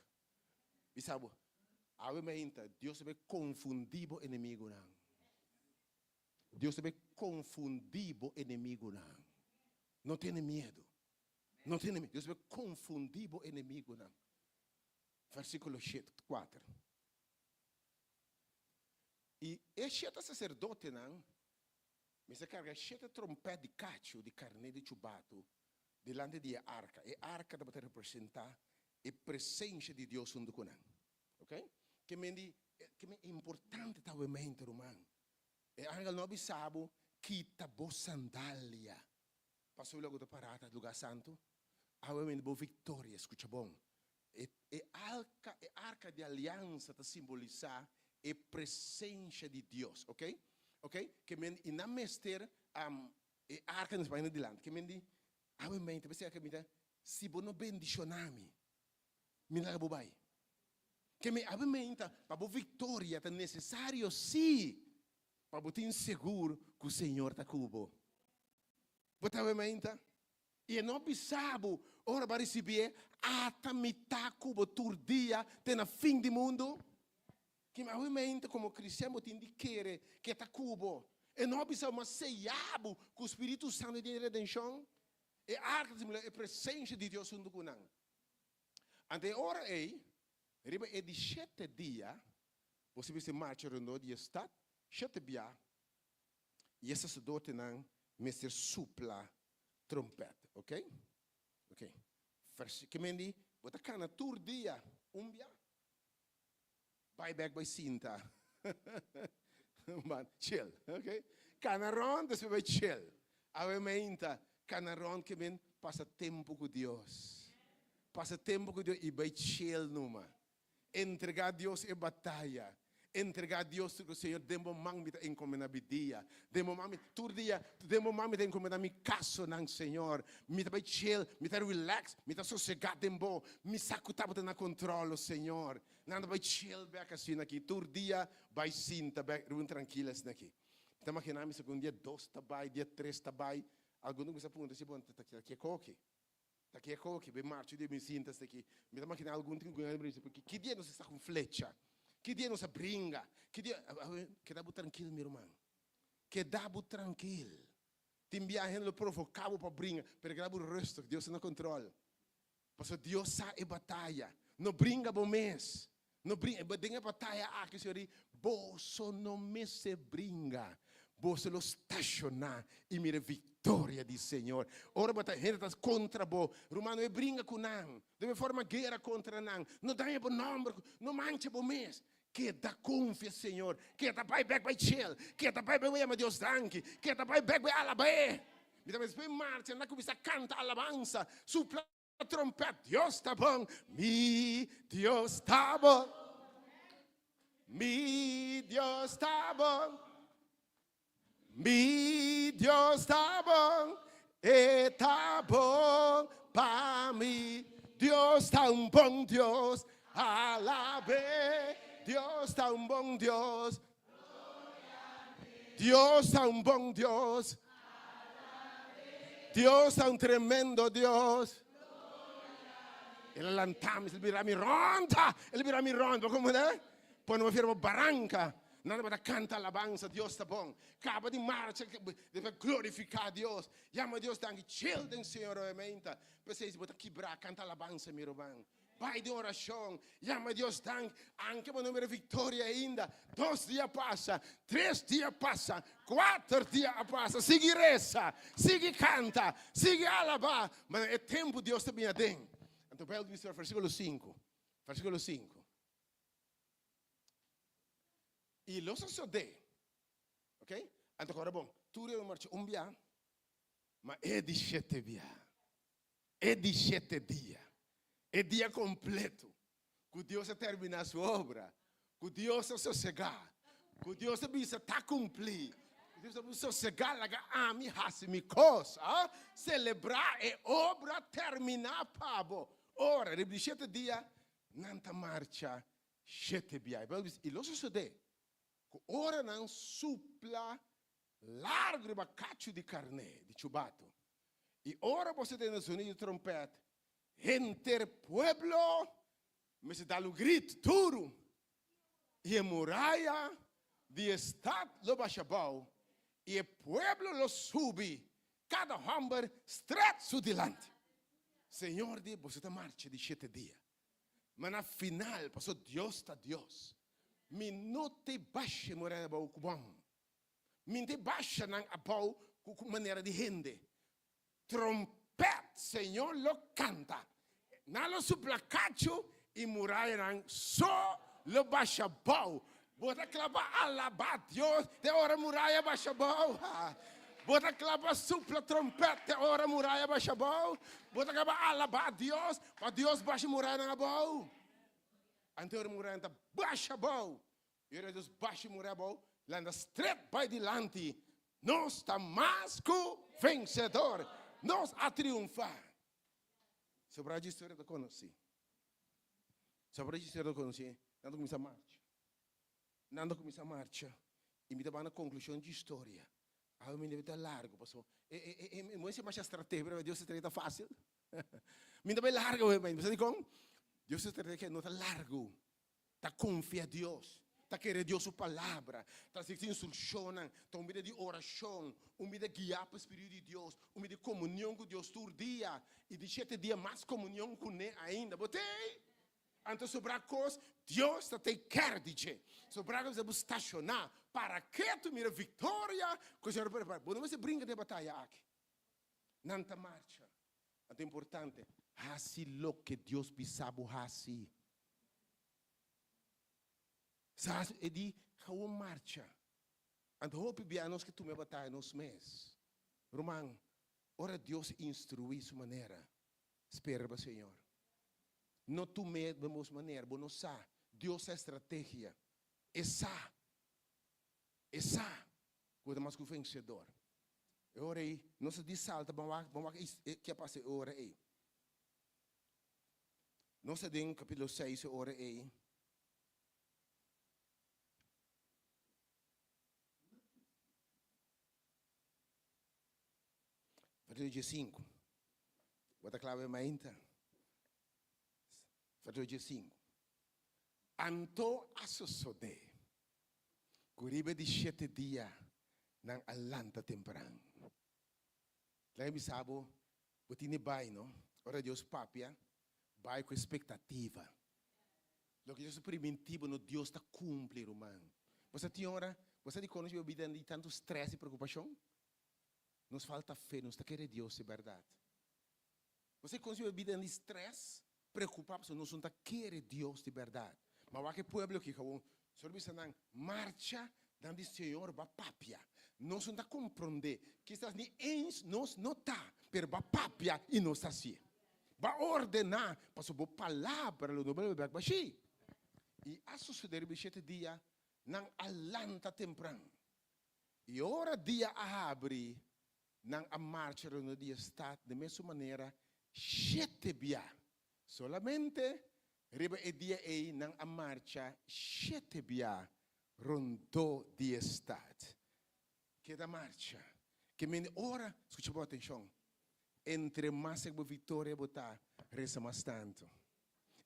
E sabe, obviamente, Deus vai confundir o inimigo. Deus vai confundir o inimigo. Não tenha medo. Não tenha medo. Deus vai confundir o inimigo. Versículo 4. E este sacerdote, me se carrega 7 trompetas de cacho, de carne de chubato, delante da arca. E a arca deve representar a presença de Deus junto com ele. Ok? Que é importante também, irmão. E angel não sabe que está boa sandália. Passou logo da parada do lugar santo. Obviamente, boa vitória, escuta bom. E a arca de aliança está simbolizar a presença de Deus. Ok? Ok? Que e na mester a arca nos vai na dilante. Que obviamente, você acredita, se você não bendicionar-me, me dá bobai. Que obviamente, para a vitória é necessário, sim, para você inseguro que o Senhor está com você. Você obviamente, e não sabe, ora para receber, até metade com o todo dia, até no fim do mundo. Que obviamente, como cristiano, tem de querer que está com você. E não sabe, mas seiabo com o Espírito Santo de redenção. E a presença de Deus junto com nós. Ante ora riba de 7 dias, você vai se marchar no dia estado, 7 dias, e esse sacerdote não me ser supla trompete, ok? Ok. Que me diz, bota cana tur dia, dia, vai back by cinta, man, chill, ok? Cana ron, depois vai chill, avementa. Canaron que men passa tempo com Deus. Passa tempo com Deus e vai chill numa. Entregar a Deus é batalha. Entregar a Deus o Senhor demo mamita encomenda dia. Demo mamita todo dia, demo mamita encomenda mi caso nang Senhor. Me vai chill, me tá relax, me tá sossegado dembo, me sacutava na controle Senhor. Nada vai chill back assim aqui. Todo dia vai sinta back, ruim tranquilas aqui. Então imaginamos segundo dia 2 tabai, dia 3 tabai. Alguns me perguntam se bom tá aqui é coque. Tá aqui é coque, bem marcha de me sinta aqui. Me dá máquina algum tem porque que dia não se está com flecha. Que dia não se brinca. Que dia que dá tranquilo, meu irmão. Que dá tranquilo. Tem viagem lo provocava para brincar, porque dá o resto, Deus não controla. Porque Deus sabe batalha. Não brinca bom mês. Não brinca, tem batalha aqui, senhor. Bolso não me se brinca. Você lo estacionar e mira vitória do Senhor. Ora, bota gente contra bo. Romano é brinca com não. De forma guerra contra não. Não dá bom nome, não mancha bom mês. que da confia, Senhor, que da pai back by chill, que da pai back by Deus danke, que da pai back by alabe. Me dá mais bem marcha, na começa a cantar alabança, supla a trompete, Deus está bom, Deus está bom, Deus está bom, Deus está bom, e tá bom para mim, Deus está bom Deus, alabe, Deus está bom Deus, Deus está bom Deus, Deus é tremendo Deus. Ele lantamos, ele virá me ronda, como é? Põe uma firma barranca, nada para cantar alabança, Deus está bom. Acaba de marcha, deve glorificar Deus. Chama Deus, danke, children, Senhor, aumenta. Vocês botam quebrar, cantar alabança, meu irmão. Pai de oração, chama Deus, danke, anche quando não vitória ainda. 2 dias passa, 3 dias passa, 4 dias passa. Sigue reza, sigue canta, sigue alabar. Mas é tempo Deus também tem. Então, Pedro diz, versículo 5. Versículo 5. E lo sucede, ok? Então, agora, bom, tu é marcha dia, mas é de 7 dias. É de 7 dias. É dia completo. Que Deus terminar a sua obra. Que Deus sossegar. Que Deus está cumprir. Que Deus sossegar, a mim, me coisa. Celebrar e obra terminar, pabo. Ora, de 7 dias, nanta marcha 7 dias. E lo sucede. Que ora não supla largo de cacho de carne, de chubato. E ora você tem o sonido de trompete. Entre pueblo, me se dá o grito duro. E a muralha de estado lo baixabou. E o pueblo lo sube. Cada homem estreito delante. Senhor, você está marcha de 7 dias. Mas na final, passou Deus está Deus. Me não te baixa morena bom cubão. Me te baixa na abau com maneira de rende. Trompete, Senhor, lo canta. Na lo suplacacho e muralha nang só lo baixa bau. Bota clava alabar Deus, de hora muralha baixa bau. Bota clava supla trompete, de hora muralha baixa bau. Bota clava alabar Deus, para Deus baixa muralha na bau. Ante hora muralha tá baixa bau. E hora Deus baixa muralha bau, lá anda straight by delante. Nós está mais que vencedor. Nós a triunfar. Sobre a história da conheci. Sobre a história da conheci. Nando começa a marcha. Nando começa a marcha. E me dá uma conclusão de história. Aí me deve estar largo, passou. Mas é mais estratégia, para Deus se trata fácil. Me dá bem largo, mas sabe como? Deus se trata que não está largo. Está confia em Deus. Está querendo Deus sua palavra. Está se instrução. Está um de oração. Um de guiar para o Espírito de Deus. Um de comunhão com Deus todo dia. E de 7 dias mais comunhão com Ele ainda. Botei? Então, sobre a coisa, Deus está te quer dizer. Sobre a coisa, você estacionar. Para que tu mira vitória? Coisa para preparar. Bom, você brinca de batalha aqui. Nanta marcha. É importante. Assim lo que Deus pisava assim. Sabe, é de uma marcha. Então, hope bianos que tu me batalha nos meses. Romão, ora Deus instrui sua maneira. Espera para o Senhor. Não tu me vamos maneira, bom não sabe. Deus é estratégia. Essa. Coisa mais que o vencedor. Ora aí, não se diz salta, vamos que passa ora aí. Não se tem capítulo 6, ora aí. Versículo 5. Bota clave mainta. Versículo 5. Anto asosode. Curibe de 7 dias nang alanta temprano. Lagi mi sabo, butini bay, no? Ora Deus papia, bay com expectativa. Lo que Deus primitivo no Deus está cumprir, humano. Você tem hora, você de conhece a vida de tanto estresse e preocupação? Nos falta fé, nos está querendo Deus de verdade. Você conhece a vida de estresse, preocupado, nos está querendo Deus de verdade. Mas o que pueblo que Serviço na marcha dan o Senhor va papia. Nós não compreender que estás nem ens nós não tá, pero va papia e nós está assim. Va ordenar para sua palavra lo nobel back baixi. E a suceder bichete dia nang alanta temprano. E ora dia a abrir nang a marcha no dia está de mesma maneira sete bia. Solamente riba e dia e nang a marcha sete bia rondo dia estat. Que da marcha. Que me ora, escucha boa atenção. Entre mais a vitória botar, reza mais tanto.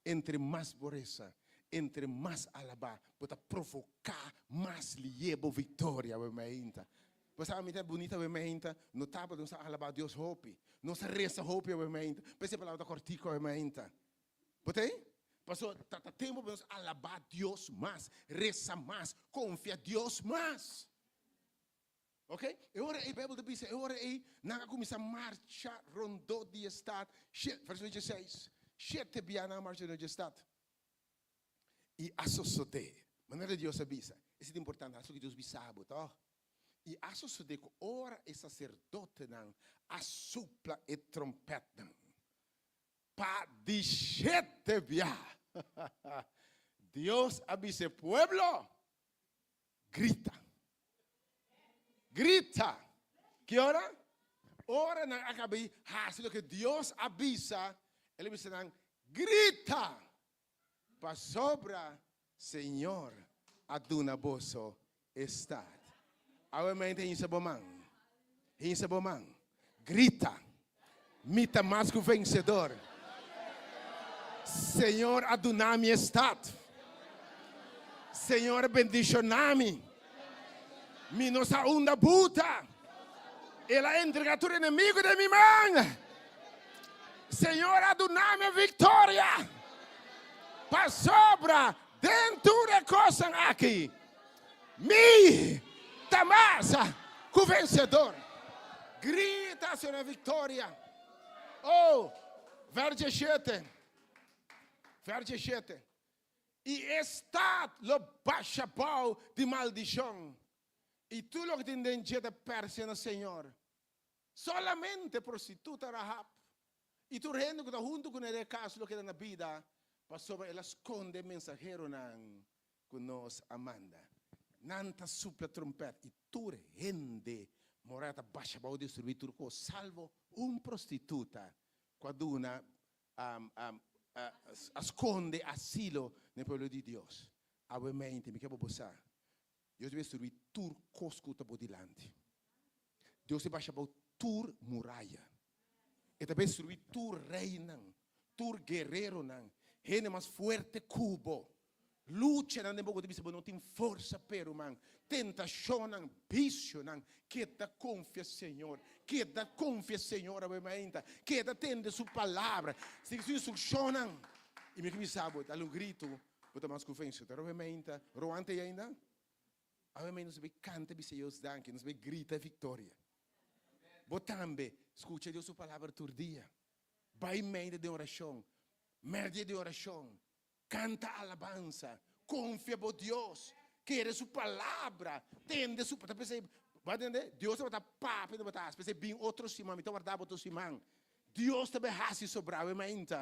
Entre mais boresa, entre mais alabar, botar provocar mais liebo vitória, wemeinta. Você a mitad bonita wemeinta, notável não sa alabar Deus hope, não sa reza hope wemeinta. Pense palavra cortico wemeinta. Botei? Passou tata tempo para nós alabar Deus mais, reza mais, confia Deus mais. Ok? E ora a Bíblia diz, e ora na começa a marcha rondo de estado, verso 16, sete bia na marcha de estado. E associate, maneira de Deus avisa, isso é importante, isso que Deus sabe, tá? E associate que ora e sacerdote não assopla e trompeta não. Pa de sete bia. Deus avisa pueblo, grita. Grita. Que hora? Ora não acabei. Se lo que Deus avisa, ele diz não, grita. Para sobra, Senhor, aduna boso está. Awamente em sabomang. Em sabomang. Grita. Mita mais que o vencedor. Senhor, aduna-me estado. Senhor, bendicioname. Mi nos onda buta. Ela entrega tu inimigo de minha mão. Senhor, aduna-me a vitória. Para sobra dentro de coisa aqui. Mi tamasa com vencedor. Grita, Senhor, vitória. Oh, verse 7. Verse 7. E está lo baixa pau de maldição. E tu lo que te endendia de persia, Senhor. Solamente prostituta Rahab. E tu rendo que junto com ele caso lo que na vida. Pastor, ela esconde mensagero nan que nos amanda. Nanta supla trompeta e tu rende morata baixa bau destruir turco salvo prostituta quando una esconde asilo nel pueblo di Deus. Ovviamente mi che bossa. Deus deve destruir turco escuta bodilante. Deus deve baixa bau tur muralha. E também destruir tur rei nan, tur guerreiro nan. Gente mais forte cubo. Lucha não tem de não tem força pero man. Tentação não, vício não. Que da confia Senhor. Que da confia Senhor obviamente. Que da tende sua palavra. Se isso instrução e me sabe dar grito. Bota mais confiança. Obviamente. Roante ainda. Obviamente nós vamos cantar bise Deus danke. Nós vamos gritar vitória. Botambe. Escuta Deus sua palavra todo dia. Vai mente de oração. Merda de oração, canta alabanza, confia em Deus, quer sua palavra, tende sua palavra. Vai entender? Deus vai estar papo, vai estar, espécie bem outro simão, então vai dar outro simão. Deus também hasi sobrar, obviamente.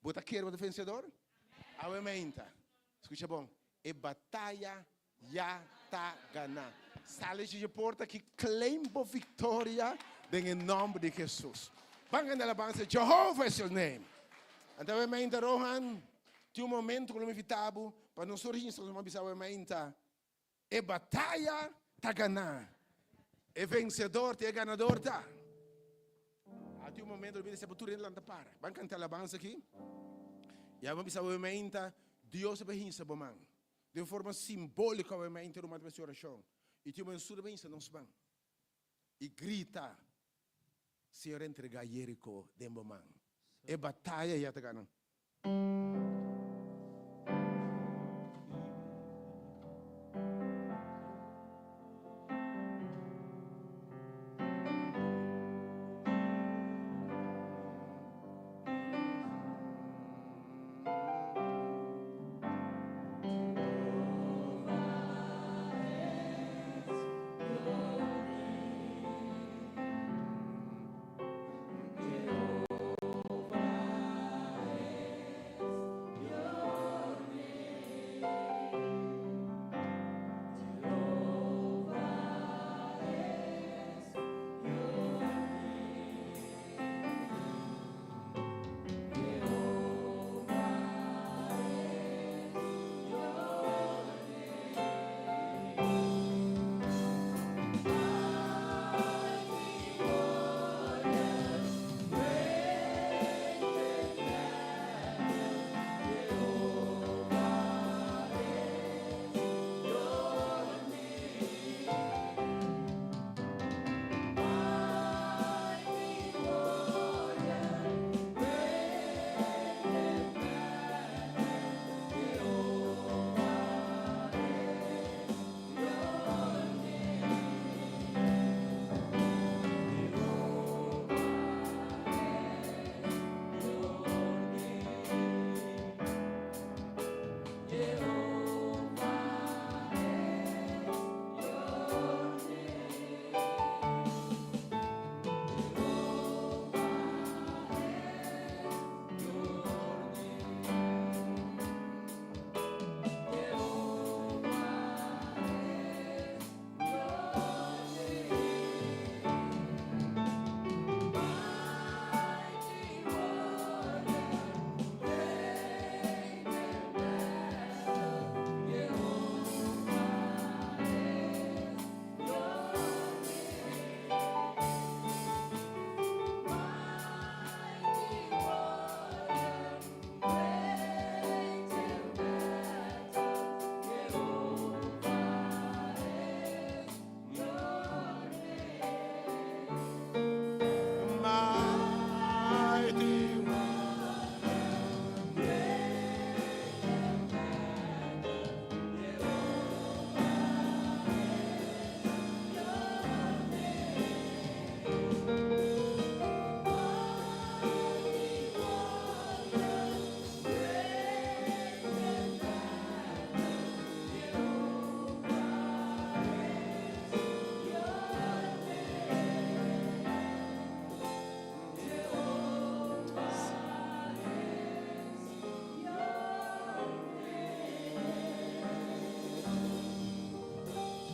Bota quer o vencedor? Obviamente. Escuta bom, e batalha já tá ganhando. Sale de porta que claima vitória em nome de Jesus. Vamos na alabanza, Jehovah é seu nome. Então, obviamente, Rohan, tinha momento que eu me vitava, para não sorrir, só uma bisava, obviamente, e batalha tá ganhando. E vencedor, é ganador, tá? Tinha momento que eu me disse, tudo ele anda para. Vamos cantar a alabança aqui. E a bisava, obviamente, Deus é bem sabomang. De forma simbólica, obviamente, uma oração. E tinha uma sura bem não se vão. E grita, Senhor, entrega Jerico de momang. E batalha já está ganhando. Jehovah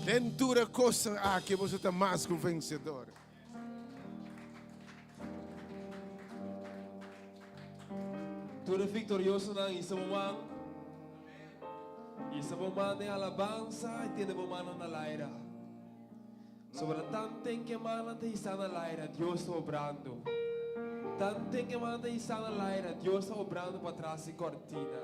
Dentro da coisa aqui você está mais que um vencedor. Tu eres victorioso na isa momang. Isa momang de alabanza y tiene momang na laira. Sobre tanto que mana te isa na laira, Dios está obrando. Tanto que mana te isa na laira, Dios está obrando para trás e cortina.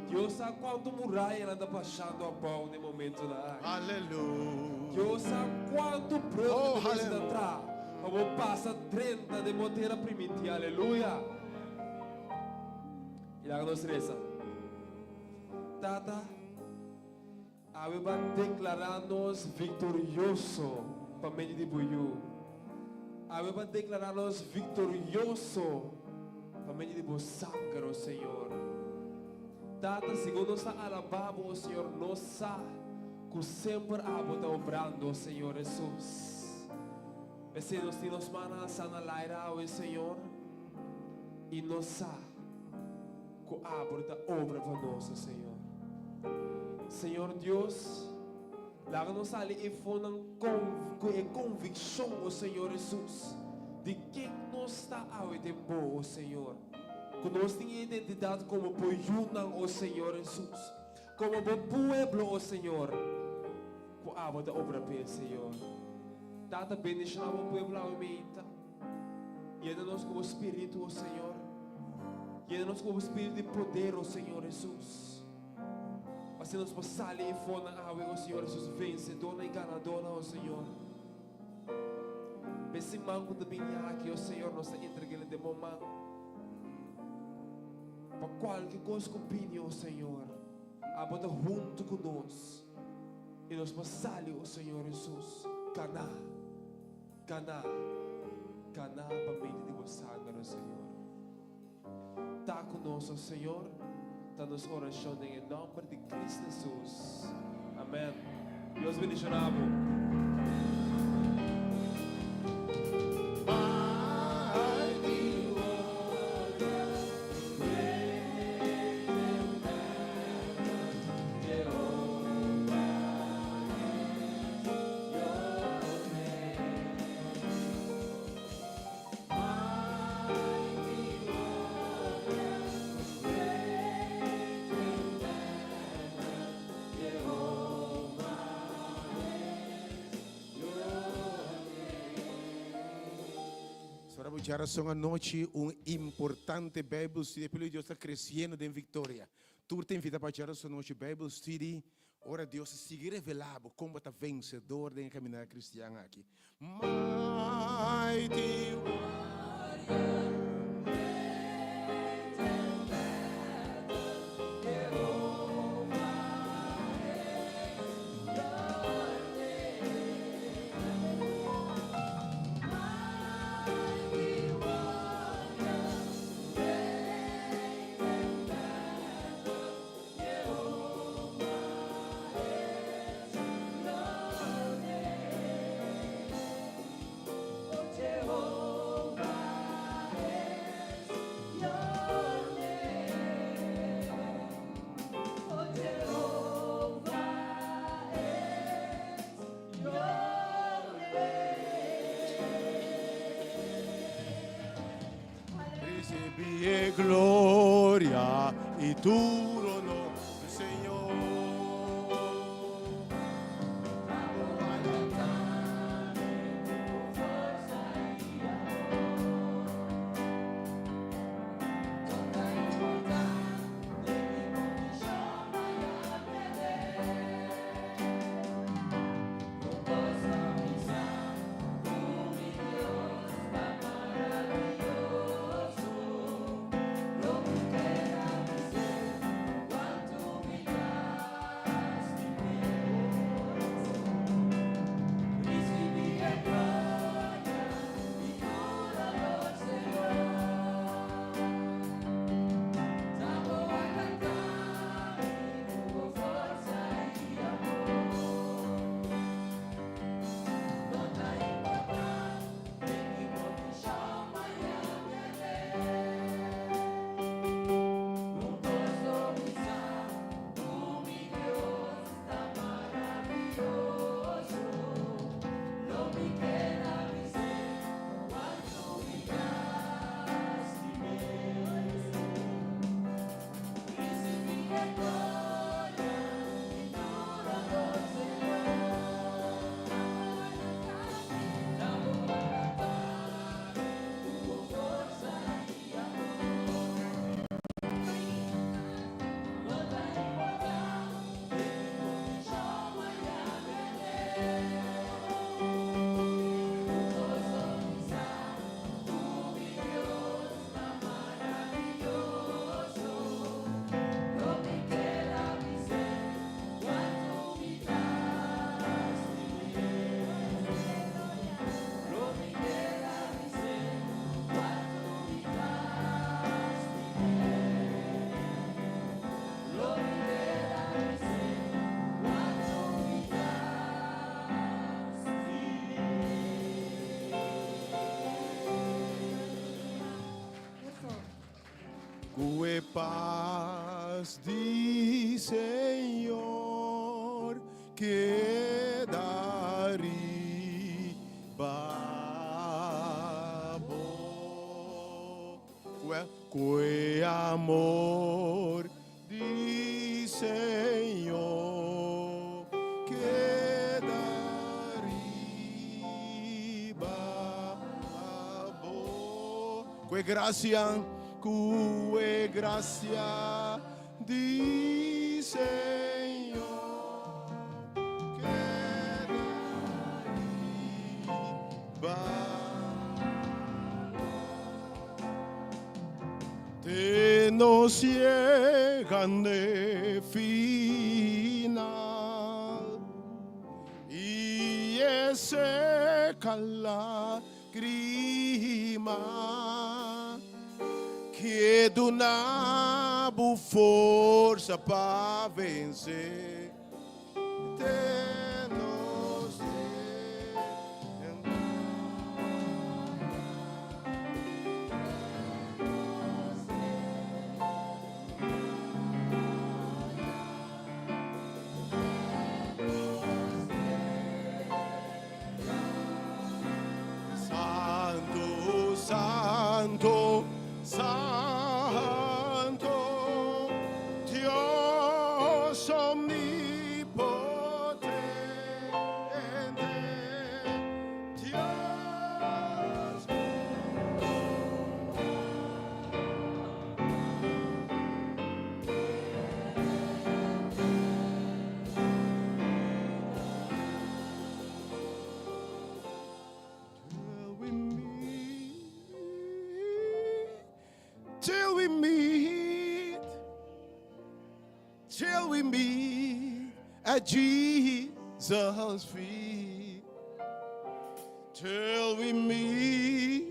Deus sabe quanto muralha ela anda passando a pau no momento da área. Aleluia. Deus sabe quanto prova que você entrar. Vamos passar 30 de monteira primitiva. Aleluia. E lá nos reza. Tata, a vai declarar-nos vitorioso para meio de buiu. A vai declarar-nos vitorioso para meio de bosangaro, Senhor. Tata, segundo está alabado, o Senhor, nós sabe que sempre está obrando, Senhor Jesus. Esse nós temos manas na laira, o Senhor, e nós sabe que a está obra para nós, Senhor. Senhor Deus, lá-nos ali e fonam com convicção, o Senhor Jesus, de quem nós está ao tempo, o Senhor. Que nós temos identidade como poiunan, o Senhor Jesus. Como pueblo, o Senhor. Que a da obra bem, Senhor. Tata bendição ao pueblo, ao meita. Llena-nos com o Espírito, o Senhor. Llena-nos com o Espírito de poder, o Senhor Jesus. Assim nos passar e fona o Senhor Jesus, vencedor e ganador, o Senhor. Esse manco de binha que o Senhor nos entrega de momento. Para qualquer coisa que opinião, Senhor, abota junto conosco e nos passale, o Senhor Jesus, caná para mente de você, Senhor. Tá conosco, Senhor, tá nos oração em nome de Cristo Jesus. Amém. Deus bendiga. Geração à noite importante Bible study, pelo Deus está crescendo em vitória. Tu tem vida para geração à noite Bible study. Ora Deus se revelado como está vencedor de caminhar cristã aqui. Mighty warrior. Gloria y tu honor, Señor. Que paz di Señor quedari babo. Que amor di Señor quedari babo. Que gracia di Señor te nos llegan de final y ese lágrima que dona força para vencer. Te nos Santo, Santo, Santo, Dios omnipotente, Dios. Till we meet, till we meet at Jesus' feet. Till we meet,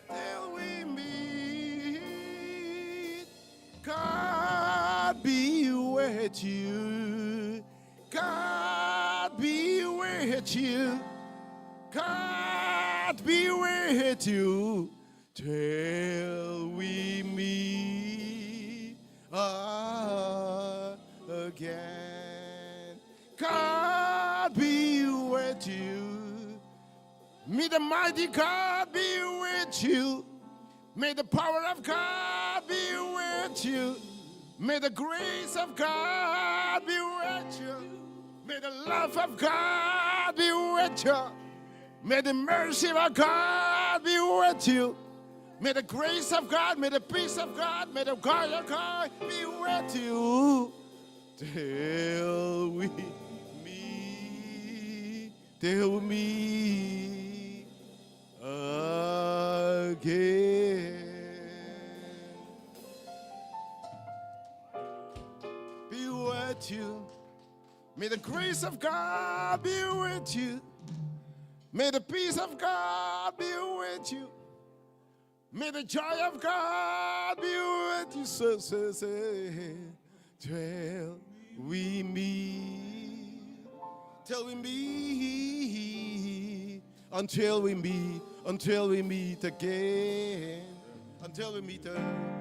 till we meet. God be with you. God be with you. God be with you. Till we meet again. God be with you. May the mighty God be with you. May the power of God be with you. May the grace of God be with you. May the love of God be with you. May the mercy of God be with you. May the grace of God, may the peace of God, may the God of God be with you till we meet again. Be with you. May the grace of God be with you. May the peace of God be with you. May the joy of God be with you, till we meet, until we meet again, until we meet again.